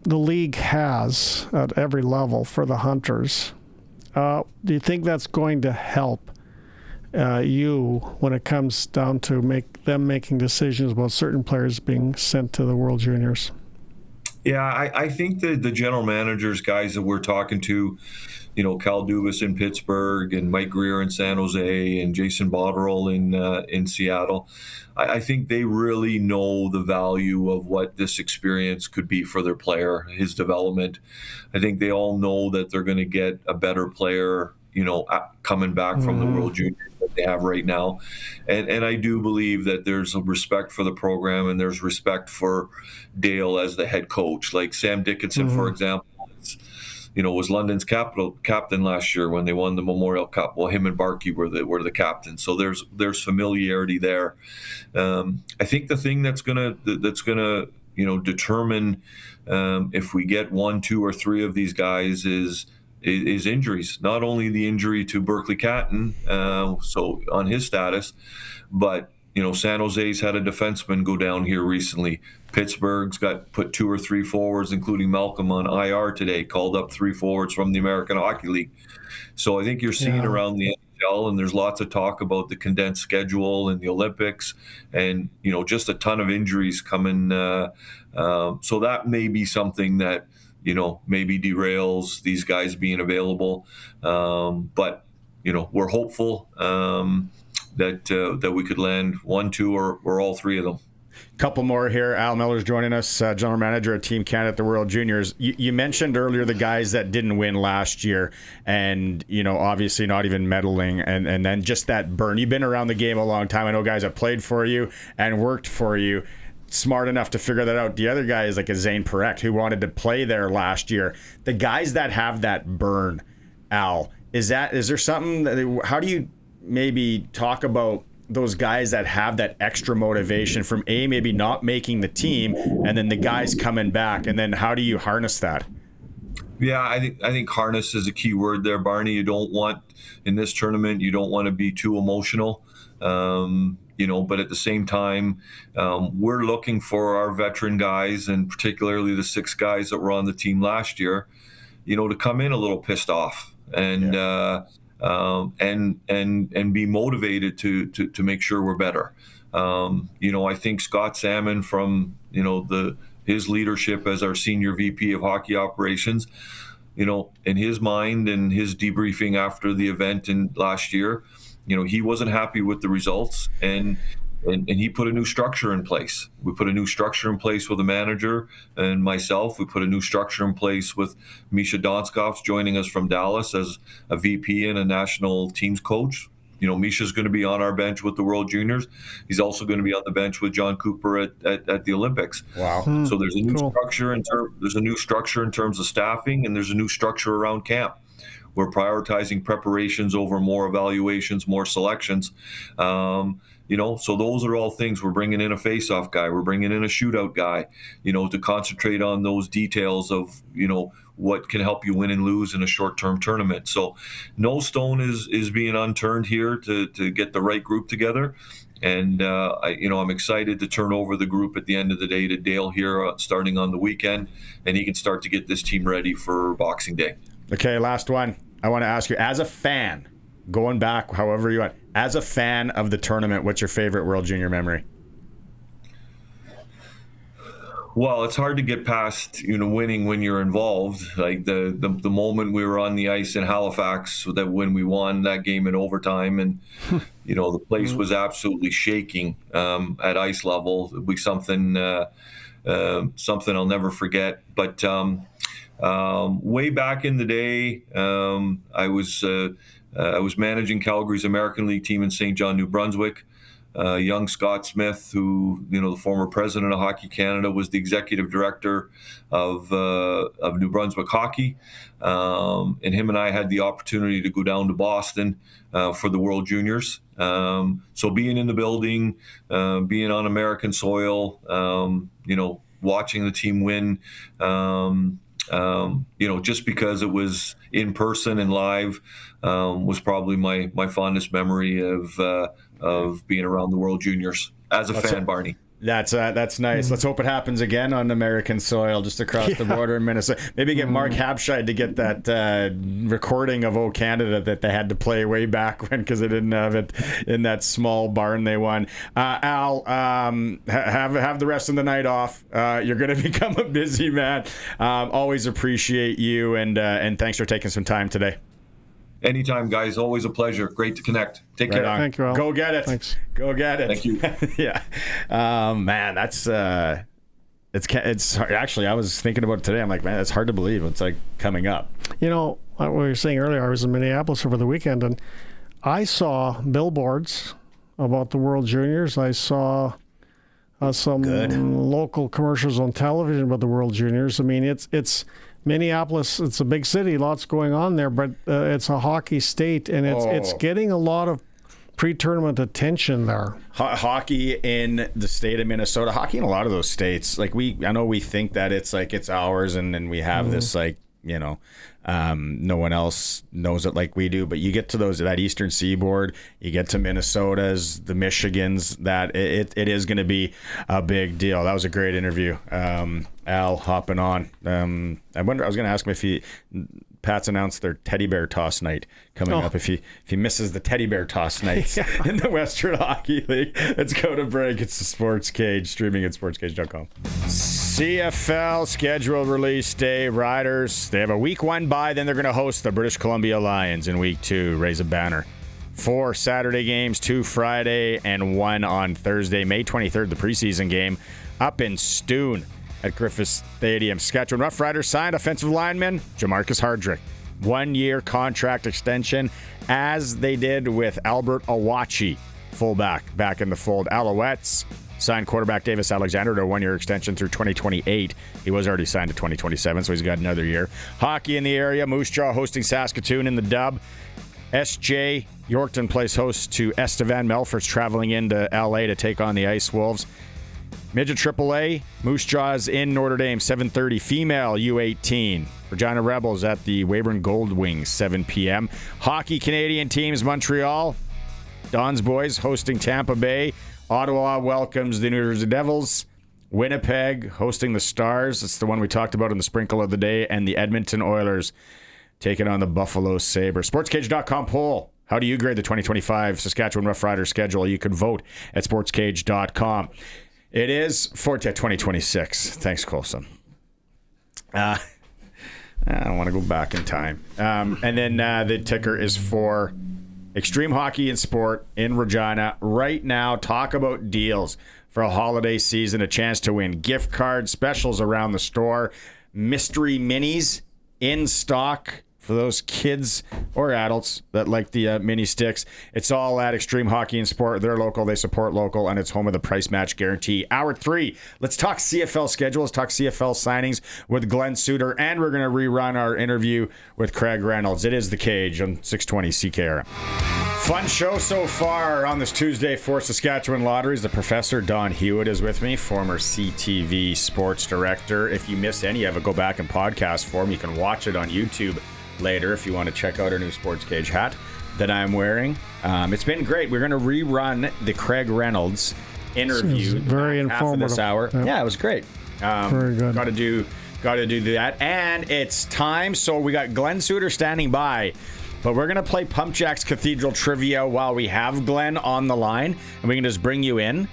the league has at every level for the Hunters, do you think that's going to help you when it comes down to making decisions about certain players being sent to the World Juniors? Yeah, I think that the general managers, guys that we're talking to, Cal Dubas in Pittsburgh and Mike Greer in San Jose and Jason Botterill in Seattle, I think they really know the value of what this experience could be for their player, his development. I think they all know that they're going to get a better player, coming back from the World Juniors that they have right now. And I do believe that there's a respect for the program and there's respect for Dale as the head coach. Like Sam Dickinson, for example, was London's captain last year when they won the Memorial Cup. Well, him and Barkey were the captains. So there's familiarity there. I think the thing that's gonna determine if we get 1, 2, or 3 of these guys is injuries. Not only the injury to Berkeley Catton, so on his status, but San Jose's had a defenseman go down here recently. Pittsburgh's put 2 or 3 forwards, including Malcolm, on IR today, called up 3 forwards from the American Hockey League. So I think you're seeing around the NHL, and there's lots of talk about the condensed schedule and the Olympics, and just a ton of injuries coming. So that may be something that maybe derails these guys being available. But we're hopeful that we could land 1, 2, or all 3 of them. Couple more here. Al Millar's joining us, general manager at Team Canada at the World Juniors. You mentioned earlier the guys that didn't win last year, and obviously not even medaling, and then just that burn. You've been around the game a long time. I know guys that played for you and worked for you, smart enough to figure that out. The other guy is like a Zane Parekh who wanted to play there last year. The guys that have that burn, Al, is there something how do you maybe talk about those guys that have that extra motivation from maybe not making the team, and then the guys coming back, and then how do you harness that? Yeah, I think harness is a key word there, Barney. You don't want, in this tournament, you don't want to be too emotional. But at the same time, we're looking for our veteran guys, and particularly the 6 guys that were on the team last year, to come in a little pissed off and be motivated to make sure we're better. I think Scott Salmon, from his leadership as our senior VP of hockey operations, in his mind and his debriefing after the event in last year, he wasn't happy with the results, and he put a new structure in place. We put a new structure in place with the manager and myself. We put a new structure in place with Misha Donskoff joining us from Dallas as a VP and a national teams coach. Misha's going to be on our bench with the World Juniors. He's also going to be on the bench with John Cooper at the Olympics. Wow! So there's a new structure there's a new structure in terms of staffing, and there's a new structure around camp. We're prioritizing preparations over more evaluations, more selections. So those are all things. We're bringing in a face-off guy. We're bringing in a shootout guy, to concentrate on those details of, what can help you win and lose in a short-term tournament. So no stone is being unturned here to get the right group together. And, I'm excited to turn over the group at the end of the day to Dale here starting on the weekend, and he can start to get this team ready for Boxing Day. Okay, last one. I want to ask you, as a fan, going back however you want, as a fan of the tournament, what's your favorite World Junior memory? Well, it's hard to get past, winning when you're involved. Like the moment we were on the ice in Halifax, that when we won that game in overtime, and the place was absolutely shaking at ice level. It'll be something I'll never forget. But way back in the day, I was managing Calgary's American League team in St. John, New Brunswick. Young Scott Smith, who, the former president of Hockey Canada, was the executive director of New Brunswick Hockey. And him and I had the opportunity to go down to Boston for the World Juniors. So being in the building, being on American soil, watching the team win, just because it was in person and live, was probably my fondest memory of being around the World Juniors as a fan, Barney. That's nice. Let's hope it happens again on American soil, just across the border in Minnesota. Maybe get Mark Habscheid to get that recording of O Canada that they had to play way back when, because they didn't have it in that small barn they won. Al, have the rest of the night off. You're going to become a busy man. Always appreciate you, and thanks for taking some time today. Anytime, guys. Always a pleasure. Great to connect. Take care. Thank you, Al. Go get it. Thanks. Go get it. Thank you. Yeah. Man, that's it's actually, I was thinking about it today. I'm like, man, it's hard to believe it's like coming up. What we were saying earlier, I was in Minneapolis over the weekend, and I saw billboards about the World Juniors. I saw some local commercials on television about the World Juniors. I mean, it's Minneapolis, it's a big city, lots going on there, but it's a hockey state, and it's getting a lot of pre-tournament attention there. Hockey in the state of Minnesota, hockey in a lot of those states, like I know we think that it's like it's ours, and then we have this like, no one else knows it like we do, but you get to that eastern seaboard, you get to Minnesota's, the Michigans, that it is going to be a big deal. That was a great interview. Al hopping on. I was going to ask him Pat's announced their teddy bear toss night coming up. If he misses the teddy bear toss nights in the Western Hockey League, let's go to break. It's the Sports Cage, streaming at sportscage.com. CFL schedule release day. Riders, they have a week 1 bye, then they're going to host the British Columbia Lions in week 2. Raise a banner. 4 Saturday games, 2 Friday, and 1 on Thursday. May 23rd, the preseason game up in Stoon at Griffith Stadium. Saskatchewan Roughriders signed offensive lineman Jamarcus Hardrick. 1-year contract extension, as they did with Albert Awachi, fullback, back in the fold. Alouettes signed quarterback Davis Alexander to a 1-year extension through 2028. He was already signed to 2027, so he's got another year. Hockey in the area. Moose Jaw hosting Saskatoon in the dub. SJ, Yorkton plays host to Estevan. Melford's traveling into LA to take on the Ice Wolves. Midget AAA, Moose Jaws in Notre Dame, 7:30. Female U18, Regina Rebels at the Weyburn Gold Wings, 7 p.m. Hockey Canadian teams, Montreal, Don's Boys hosting Tampa Bay. Ottawa welcomes the New Jersey Devils. Winnipeg hosting the Stars. It's the one we talked about in the sprinkle of the day. And the Edmonton Oilers taking on the Buffalo Sabres. SportsCage.com poll. How do you grade the 2025 Saskatchewan Roughriders schedule? You can vote at SportsCage.com. It is for 2026. Thanks, Colson. I don't want to go back in time. And then the ticker is for Extreme Hockey and Sport in Regina. Right now, talk about deals for a holiday season, a chance to win gift cards, specials around the store, mystery minis in stock for those kids or adults that like the mini sticks. It's all at Extreme Hockey and Sport. They're local, they support local, and it's home of the price match guarantee. Hour 3, let's talk CFL schedule. Let's talk CFL signings with Glen Suitor, and we're going to rerun our interview with Craig Reynolds. It is The Cage on 620 CKRM. Fun show so far on this Tuesday for Saskatchewan Lotteries. The Professor Don Hewitt is with me, former CTV sports director. If you missed any of it, go back and podcast for him. You can watch it on YouTube later if you want to check out our new SportsCage hat that I'm wearing. It's been great. We're going to rerun the Craig Reynolds interview. Very informative. This hour. Yep. Yeah, it was great. Very good. Got to do that. And it's time. So we got Glen Suitor standing by. But we're going to play PumpJacks Cathedral Trivia while we have Glen on the line. And we can just bring you in.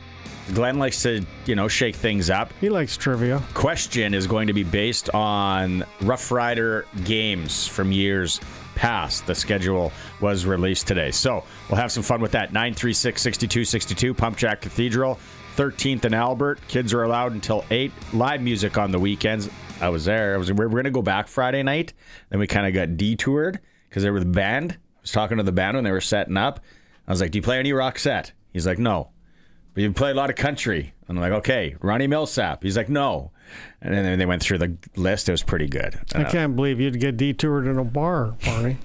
Glen likes to, shake things up. He likes trivia. Question is going to be based on Rough Rider games from years past. The schedule was released today. So we'll have some fun with that. 936-6262, PumpJack Cathedral, 13th and Albert. Kids are allowed until 8. Live music on the weekends. I was there. We were going to go back Friday night. Then we kind of got detoured because they were the band. I was talking to the band when they were setting up. I was like, do you play any Roxette? He's like, no. But you play a lot of country. I'm like, okay. Ronnie Millsap. He's like, no. And then they went through the list. It was pretty good. I can't believe you'd get detoured in a bar, Barney.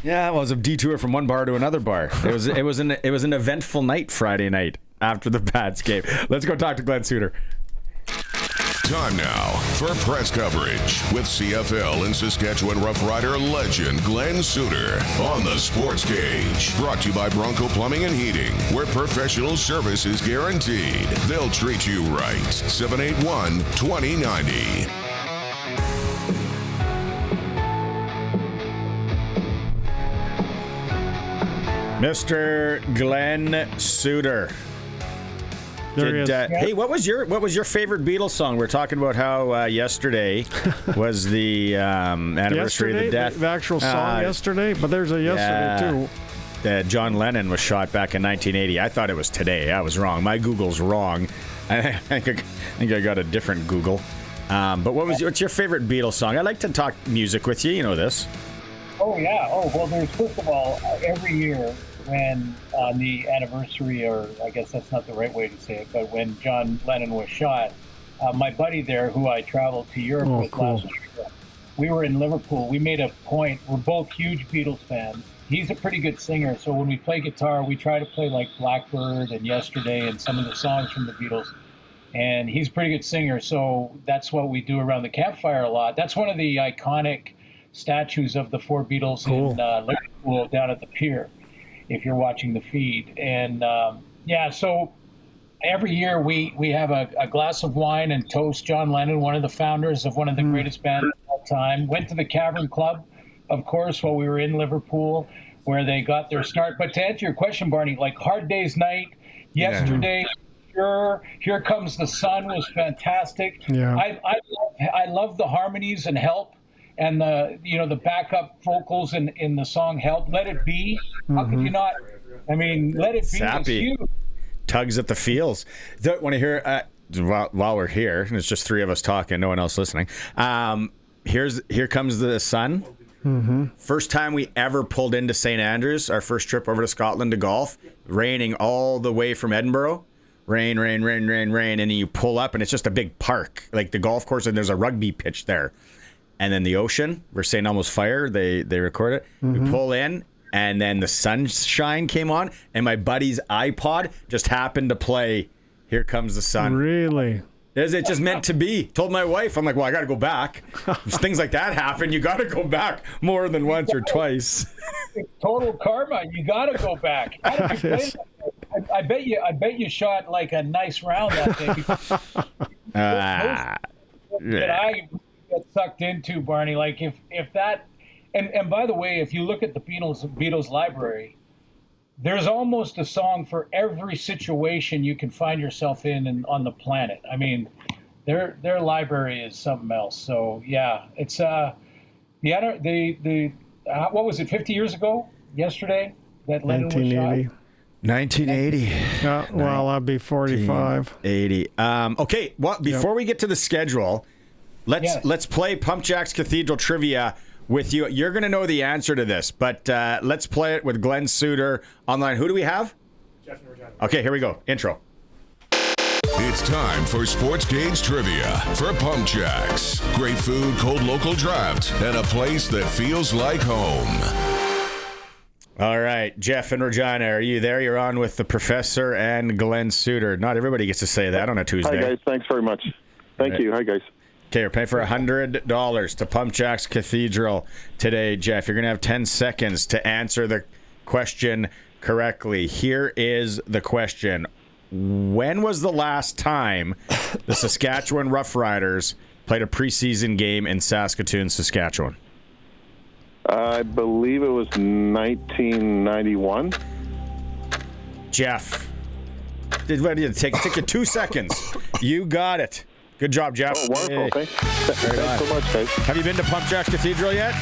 Yeah, well, it was a detour from one bar to another bar. It was an eventful night Friday night after the Pats game. Let's go talk to Glen Suitor. Time now for press coverage with CFL and Saskatchewan Roughrider legend Glen Suitor on the Sports Cage. Brought to you by Bronco Plumbing and Heating, where professional service is guaranteed. They'll treat you right. 781-2090. Mr. Glen Suitor. Hey, what was your favorite Beatles song? We're talking about how yesterday was the anniversary of the death. The actual song yesterday, but there's a yesterday too. John Lennon was shot back in 1980. I thought it was today. I was wrong. My Google's wrong. I think I got a different Google. But what's your favorite Beatles song? I like to talk music with you. You know this. Oh yeah. Oh well. There's first of all every year. When on the anniversary, or I guess that's not the right way to say it, but when John Lennon was shot, my buddy there, who I traveled to Europe with last year, we were in Liverpool. We made a point. We're both huge Beatles fans. He's a pretty good singer, so when we play guitar, we try to play like Blackbird and Yesterday and some of the songs from the Beatles. And he's a pretty good singer, so that's what we do around the campfire a lot. That's one of the iconic statues of the 4 Beatles in Liverpool down at the pier, if you're watching the feed. And so every year we have a glass of wine and toast John Lennon, one of the founders of one of the greatest bands of all time. Went to the Cavern Club, of course, while we were in Liverpool, where they got their start. But to answer your question, Barney, like Hard Day's Night, Yesterday, Here Comes the Sun was fantastic. Yeah. I love the harmonies and Help. And the backup vocals in the song Help, Let It Be. How could you not? I mean, Let It Be was huge. Tugs at the feels. Want to hear, while we're here, and it's just 3 of us talking, no one else listening. Here Comes the Sun. Mm-hmm. First time we ever pulled into St. Andrews, our first trip over to Scotland to golf, raining all the way from Edinburgh. Rain, and then you pull up, and it's just a big park, like the golf course, and there's a rugby pitch there. And then the ocean, we're saying Almost Fire, they record it. Mm-hmm. We pull in, and then the sunshine came on, and my buddy's iPod just happened to play Here Comes the Sun. Really? Is it just meant to be? Told my wife, I'm like, well, I got to go back. If things like that happen, you got to go back more than once or twice. Total karma. You got to go back. How did you play that? I bet you shot like a nice round that day. That I get sucked into, Barney. Like if that, and by the way, if you look at the Beatles library, there's almost a song for every situation you can find yourself in and on the planet. I mean, their library is something else. So yeah, it's what was it, 50 years ago yesterday that Lennon was shot? 1980. Well, I'd be 45. 80. Okay, well, before we get to the schedule, let's play PumpJacks Cathedral Trivia with you. You're going to know the answer to this, but let's play it with Glen Suitor online. Who do we have? Jeff and Regina. Okay, here we go. Intro. It's time for SportsCage Trivia for PumpJacks. Great food, cold local draft, and a place that feels like home. All right, Jeff and Regina, are you there? You're on with the professor and Glen Suitor. Not everybody gets to say that on a Tuesday. Hi, guys. Thanks very much. Thank you. Hi, guys. Okay, we're paying for $100 to PumpJacks Cathedral today, Jeff. You're going to have 10 seconds to answer the question correctly. Here is the question. When was the last time the Saskatchewan Roughriders played a preseason game in Saskatoon, Saskatchewan? I believe it was 1991. Jeff, take you 2 seconds. You got it. Good job, Jeff. Oh, wonderful. Thanks so much, guys. Have you been to PumpJacks Cathedral yet?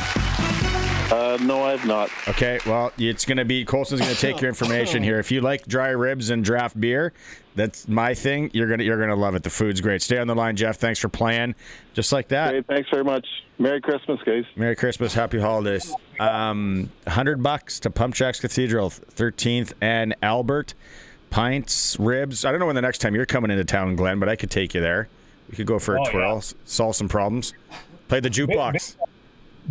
No, I have not. Okay, well, it's going to be, Colson's going to take your information here. If you like dry ribs and draft beer, that's my thing. You're gonna love it. The food's great. Stay on the line, Jeff. Thanks for playing. Just like that. Okay, thanks very much. Merry Christmas, guys. Merry Christmas. Happy holidays. $100 to PumpJacks Cathedral, 13th and Albert. Pints, ribs. I don't know when the next time you're coming into town, Glenn, but I could take you there. We could go for a twirl, solve some problems. Play the jukebox.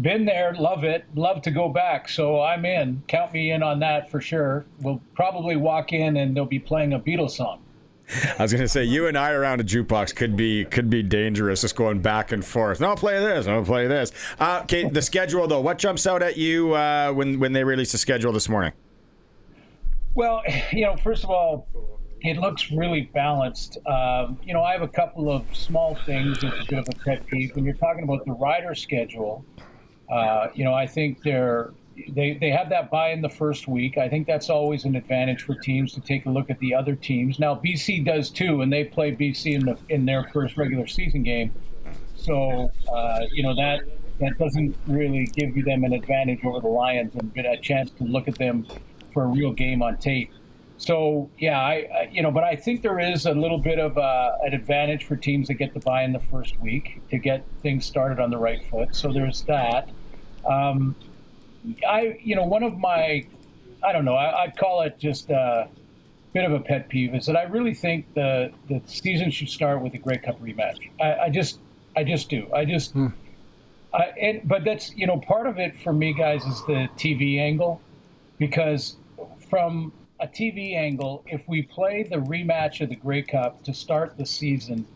Been there, love it, love to go back. So I'm in. Count me in on that for sure. We'll probably walk in and they'll be playing a Beatles song. I was going to say, you and I around a jukebox could be dangerous, just going back and forth. No, play this. No, play this. Okay, the schedule though. What jumps out at you when they released the schedule this morning? Well, first of all, it looks really balanced. I have a couple of small things that's a bit of a pet peeve. When you're talking about the rider schedule, I think they have that bye in the first week. I think that's always an advantage for teams to take a look at the other teams. Now, BC does too, and they play BC in their first regular season game. So, that doesn't really give them an advantage over the Lions and a chance to look at them for a real game on tape. So, yeah, but I think there is a little bit of an advantage for teams that get the bye in the first week to get things started on the right foot. So there's that. One of my, I'd call it just a bit of a pet peeve is that I really think the season should start with a Grey Cup rematch. I just do. But that's, part of it for me, guys, is the TV angle, because from a TV angle, if we play the rematch of the Grey Cup to start the season,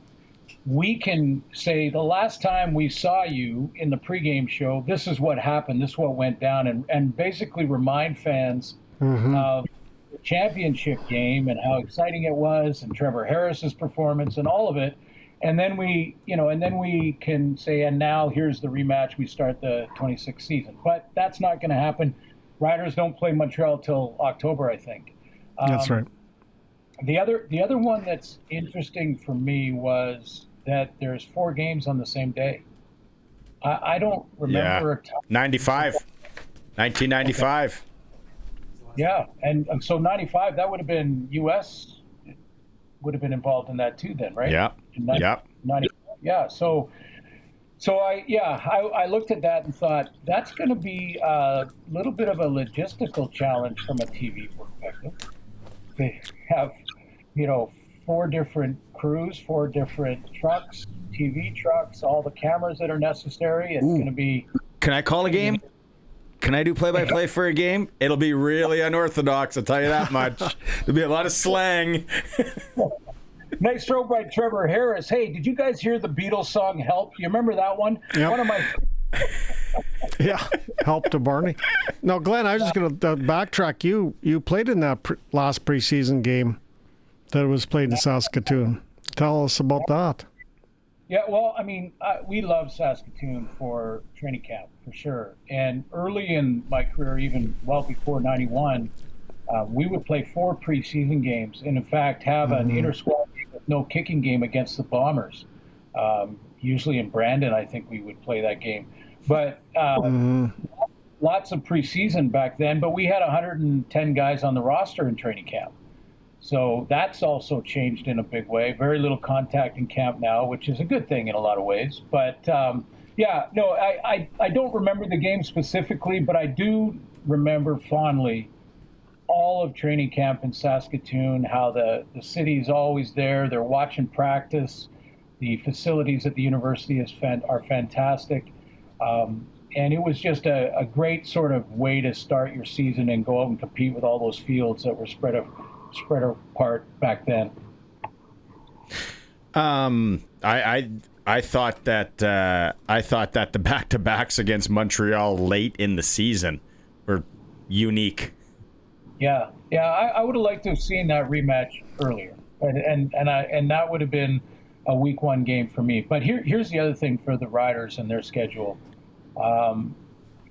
we can say the last time we saw you in the pregame show, this is what happened, this is what went down, and basically remind fans of the championship game and how exciting it was, and Trevor Harris's performance and all of it. And then we can say, and now here's the rematch, we start the 26th season. But that's not going to happen. Riders don't play Montreal till October, I think. That's right. The other one that's interesting for me was that there's 4 games on the same day. I don't remember a time. 1995. Okay. Yeah, and so 95, that would have been U.S. would have been involved in that too then, right? Yeah. 95, yeah. So I looked at that and thought that's going to be a little bit of a logistical challenge from a TV perspective. They have, 4 different crews, 4 different trucks, TV trucks, all the cameras that are necessary. It's going to be. Can I call a game? can I do play-by-play for a game? It'll be really unorthodox, I'll tell you that much. There'll be a lot of slang. Nice throw by Trevor Harris. Hey, did you guys hear the Beatles song Help? You remember that one? Yep. One of my... Yeah, help to Barney. No, Glenn, I was just going to backtrack. You played in that last preseason game that was played in Saskatoon. Tell us about that. Yeah, well, I mean, we love Saskatoon for training camp, for sure. And early in my career, even well before 91, we would play 4 preseason games and, in fact, have an inter-squad game with no kicking game against the Bombers. Usually in Brandon, I think we would play that game. But lots of preseason back then, but we had 110 guys on the roster in training camp. So that's also changed in a big way. Very little contact in camp now, which is a good thing in a lot of ways. But I don't remember the game specifically, but I do remember fondly all of training camp in Saskatoon, how the city's always there. They're watching practice. The facilities at the university are fantastic. And it was just a great sort of way to start your season and go out and compete with all those fields that were spread apart back then. I thought that the back-to-backs against Montreal late in the season were unique. Yeah, I would have liked to have seen that rematch earlier, and that would have been a week 1 game for me. But here's the other thing for the Riders and their schedule.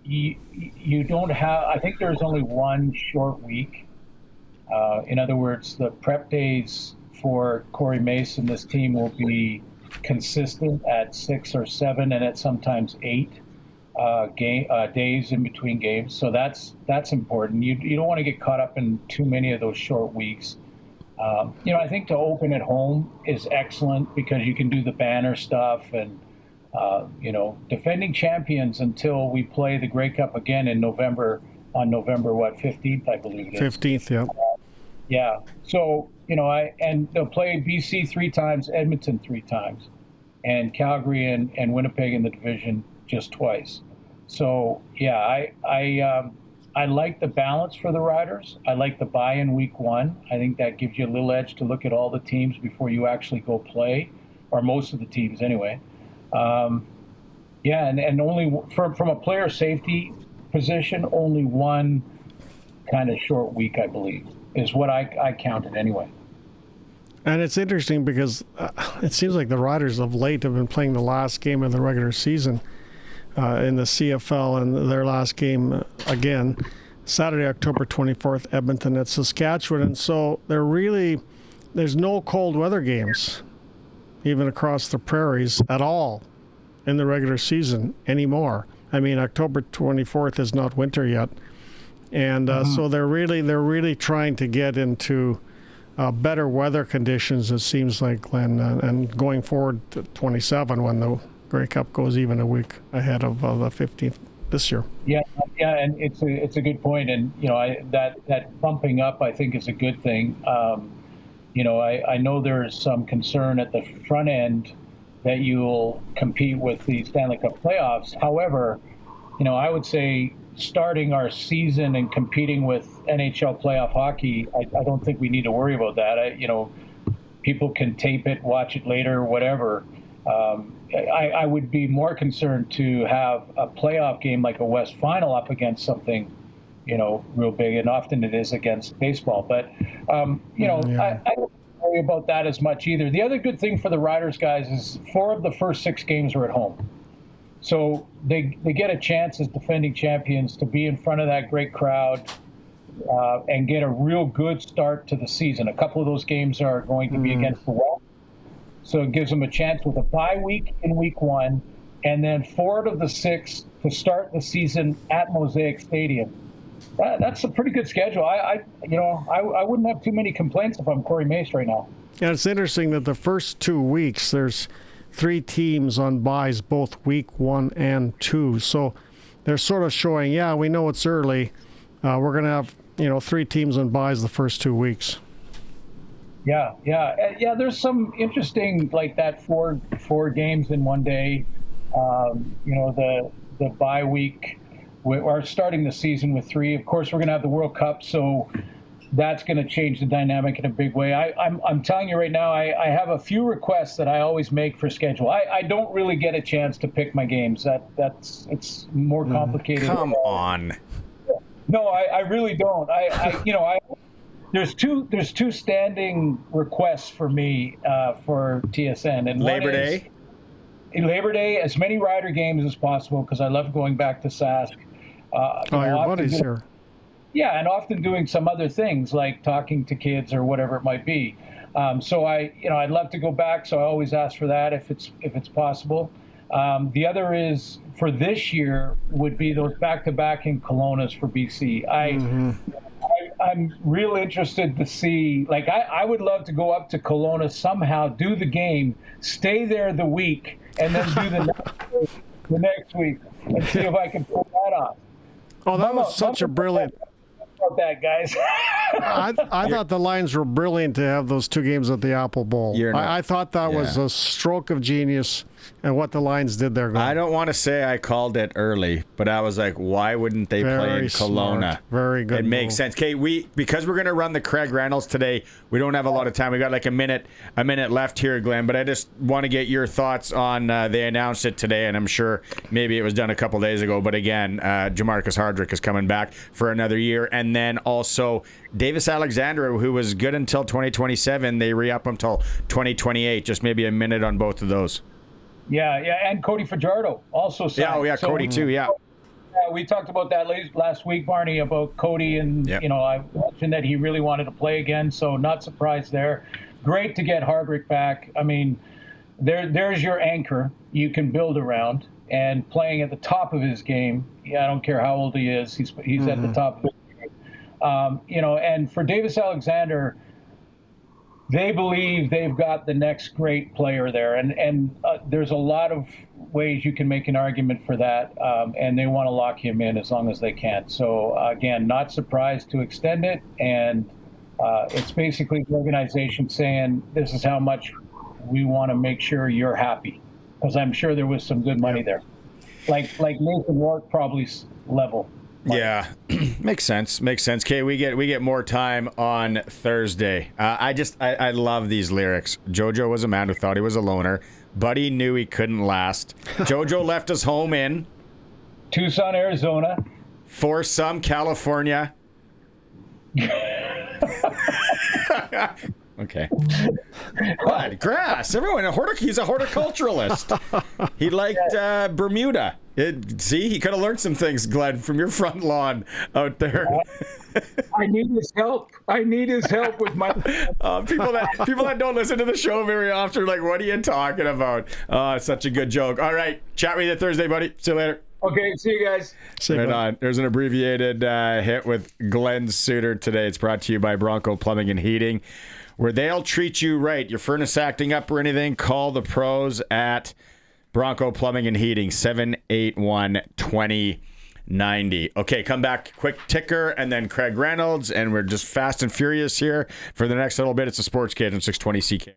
You don't have. I think there's only one short week. In other words, the prep days for Corey Mason, this team will be consistent at 6 or 7, and at sometimes 8 days in between games. So that's important. You don't want to get caught up in too many of those short weeks. I think to open at home is excellent because you can do the banner stuff and defending champions until we play the Grey Cup again in November. On November 15th, I believe it is. 15th, yeah. Yeah. So, and they'll play BC 3 times, Edmonton 3 times, and Calgary and Winnipeg in the division just twice. So, yeah, I like the balance for the Riders. I like the bye in week 1. I think that gives you a little edge to look at all the teams before you actually go play, or most of the teams anyway. And only from a player safety position, only one kind of short week, I believe, is what I counted anyway. And it's interesting because it seems like the Riders of late have been playing the last game of the regular season in the CFL, and their last game again, Saturday, October 24th, Edmonton at Saskatchewan. And so there's no cold weather games, even across the prairies at all in the regular season anymore. I mean, October 24th is not winter yet. And so they're really trying to get into better weather conditions, it seems like, Glenn, and going forward to 27 when the Grey Cup goes even a week ahead of the 15th this year. Yeah, and it's a good point. And, that bumping up, I think, is a good thing. I know there's some concern at the front end that you'll compete with the Stanley Cup playoffs. However, I would say starting our season and competing with NHL playoff hockey, I don't think we need to worry about that. People can tape it, watch it later, whatever. I would be more concerned to have a playoff game like a West Final up against something, real big, and often it is against baseball. But, I don't worry about that as much either. The other good thing for the Riders guys is 4 of the first 6 games are at home. So they get a chance as defending champions to be in front of that great crowd and get a real good start to the season. A couple of those games are going to be against the West. So it gives them a chance with a bye week in week 1, and then 4 of the 6 to start the season at Mosaic Stadium. That's a pretty good schedule. I wouldn't have too many complaints if I'm Corey Mace right now. Yeah, it's interesting that the first 2 weeks there's 3 teams on byes, both week 1 and 2. So they're sort of showing, we know it's early. We're going to have 3 teams on byes the first 2 weeks. Yeah. There's some interesting like that 4 games in one day. The bye week We are starting the season with 3. Of course, we're going to have the World Cup, so that's going to change the dynamic in a big way. I'm telling you right now, I have a few requests that I always make for schedule. I don't really get a chance to pick my games. It's more complicated. Come on. No, I really don't. There's two standing requests for me for TSN, and Labor Day. Labor Day, as many Rider games as possible because I love going back to Sask. Your buddy's here. Yeah, and often doing some other things like talking to kids or whatever it might be. So I'd love to go back. So I always ask for that if it's possible. The other is for this year would be those back-to-back in Kelowna's for BC. I'm real interested to see. Like I would love to go up to Kelowna somehow, do the game, stay there the week, and then do the next week and see if I can pull that off. Oh, that was such a brilliant. About that, guys. I thought the Lions were brilliant to have those 2 games at the Apple Bowl. I thought that was a stroke of genius and what the Lions did there. I don't want to say I called it early, but I was like, why wouldn't they play in Kelowna? Smart. Very good. It makes sense. Okay, because we're going to run the Craig Reynolds today, we don't have a lot of time. We got like a minute left here, Glenn, but I just want to get your thoughts on they announced it today, and I'm sure maybe it was done a couple days ago, but again, Jamarcus Hardrick is coming back for another year, and then also Davis Alexander, who was good until 2027, they re-up him until 2028. Just maybe a minute on both of those. Yeah, and Cody Fajardo also signed. Yeah, Cody too, yeah. Yeah, we talked about that last week, Barney, about Cody, and I mentioned that he really wanted to play again, so not surprised there. Great to get Hardrick back. I mean, there's your anchor you can build around, and playing at the top of his game. Yeah, I don't care how old he is, he's at the top of his game. And for Davis Alexander, they believe they've got the next great player there, and there's a lot of ways you can make an argument for that, and they want to lock him in as long as they can. So again, not surprised to extend it, and it's basically the organization saying this is how much we want to make sure you're happy, because I'm sure there was some good money there, like Nathan Rourke probably level. Yeah, makes sense. Okay, we get more time on Thursday. I love these lyrics. Jojo was a man who thought he was a loner. Buddy knew he couldn't last. Jojo left his home in Tucson, Arizona. For some California. Okay. What? Grass. Everyone. He's a horticulturalist. He liked Bermuda. He could have learned some things, Glenn, from your front lawn out there. I need his help. With my people that don't listen to the show very often are like, what are you talking about? Oh, it's such a good joke. All right. Chat with you Thursday, buddy. See you later. Okay, see you guys. Right on. There's an abbreviated hit with Glen Suitor today. It's brought to you by Bronco Plumbing and Heating, where they'll treat you right. Your furnace acting up or anything, call the pros at Bronco Plumbing and Heating, 781-2090. Okay, come back. Quick ticker, and then Craig Reynolds, and we're just fast and furious here for the next little bit. It's a Sports Cage on 620 CK.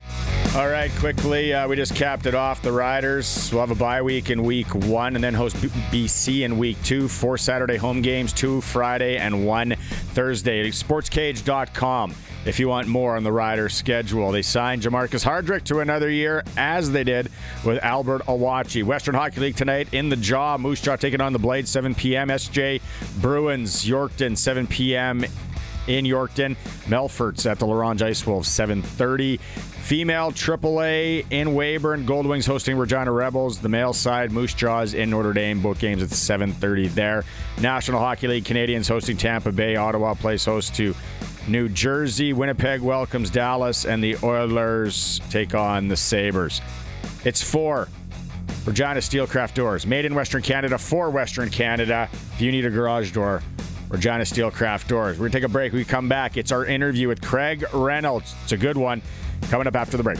All right, quickly, we just capped it off. The Riders will have a bye week in week 1 and then host BC in week 2. 4 Saturday home games, 2 Friday and 1 Thursday. SportsCage.com. If you want more on the Riders' schedule. They signed Jamarcus Hardrick to another year, as they did with Albert Awachi. Western Hockey League tonight in the Jaw. Moose Jaw taking on the Blades, 7 p.m. SJ Bruins, Yorkton, 7 p.m. in Yorkton. Melfort's at the Laurent Ice Wolves, 7:30. Female AAA in Weyburn. Gold Wings hosting Regina Rebels. The male side, Moose Jaws in Notre Dame. Both games at 7:30 there. National Hockey League Canadians hosting Tampa Bay. Ottawa plays host to New Jersey. Winnipeg welcomes Dallas, and the Oilers take on the Sabres. It's for Regina Steelcraft Doors. Made in Western Canada for Western Canada. If you need a garage door, Regina Steelcraft Doors. We're going to take a break. We come back. It's our interview with Craig Reynolds. It's a good one. Coming up after the break.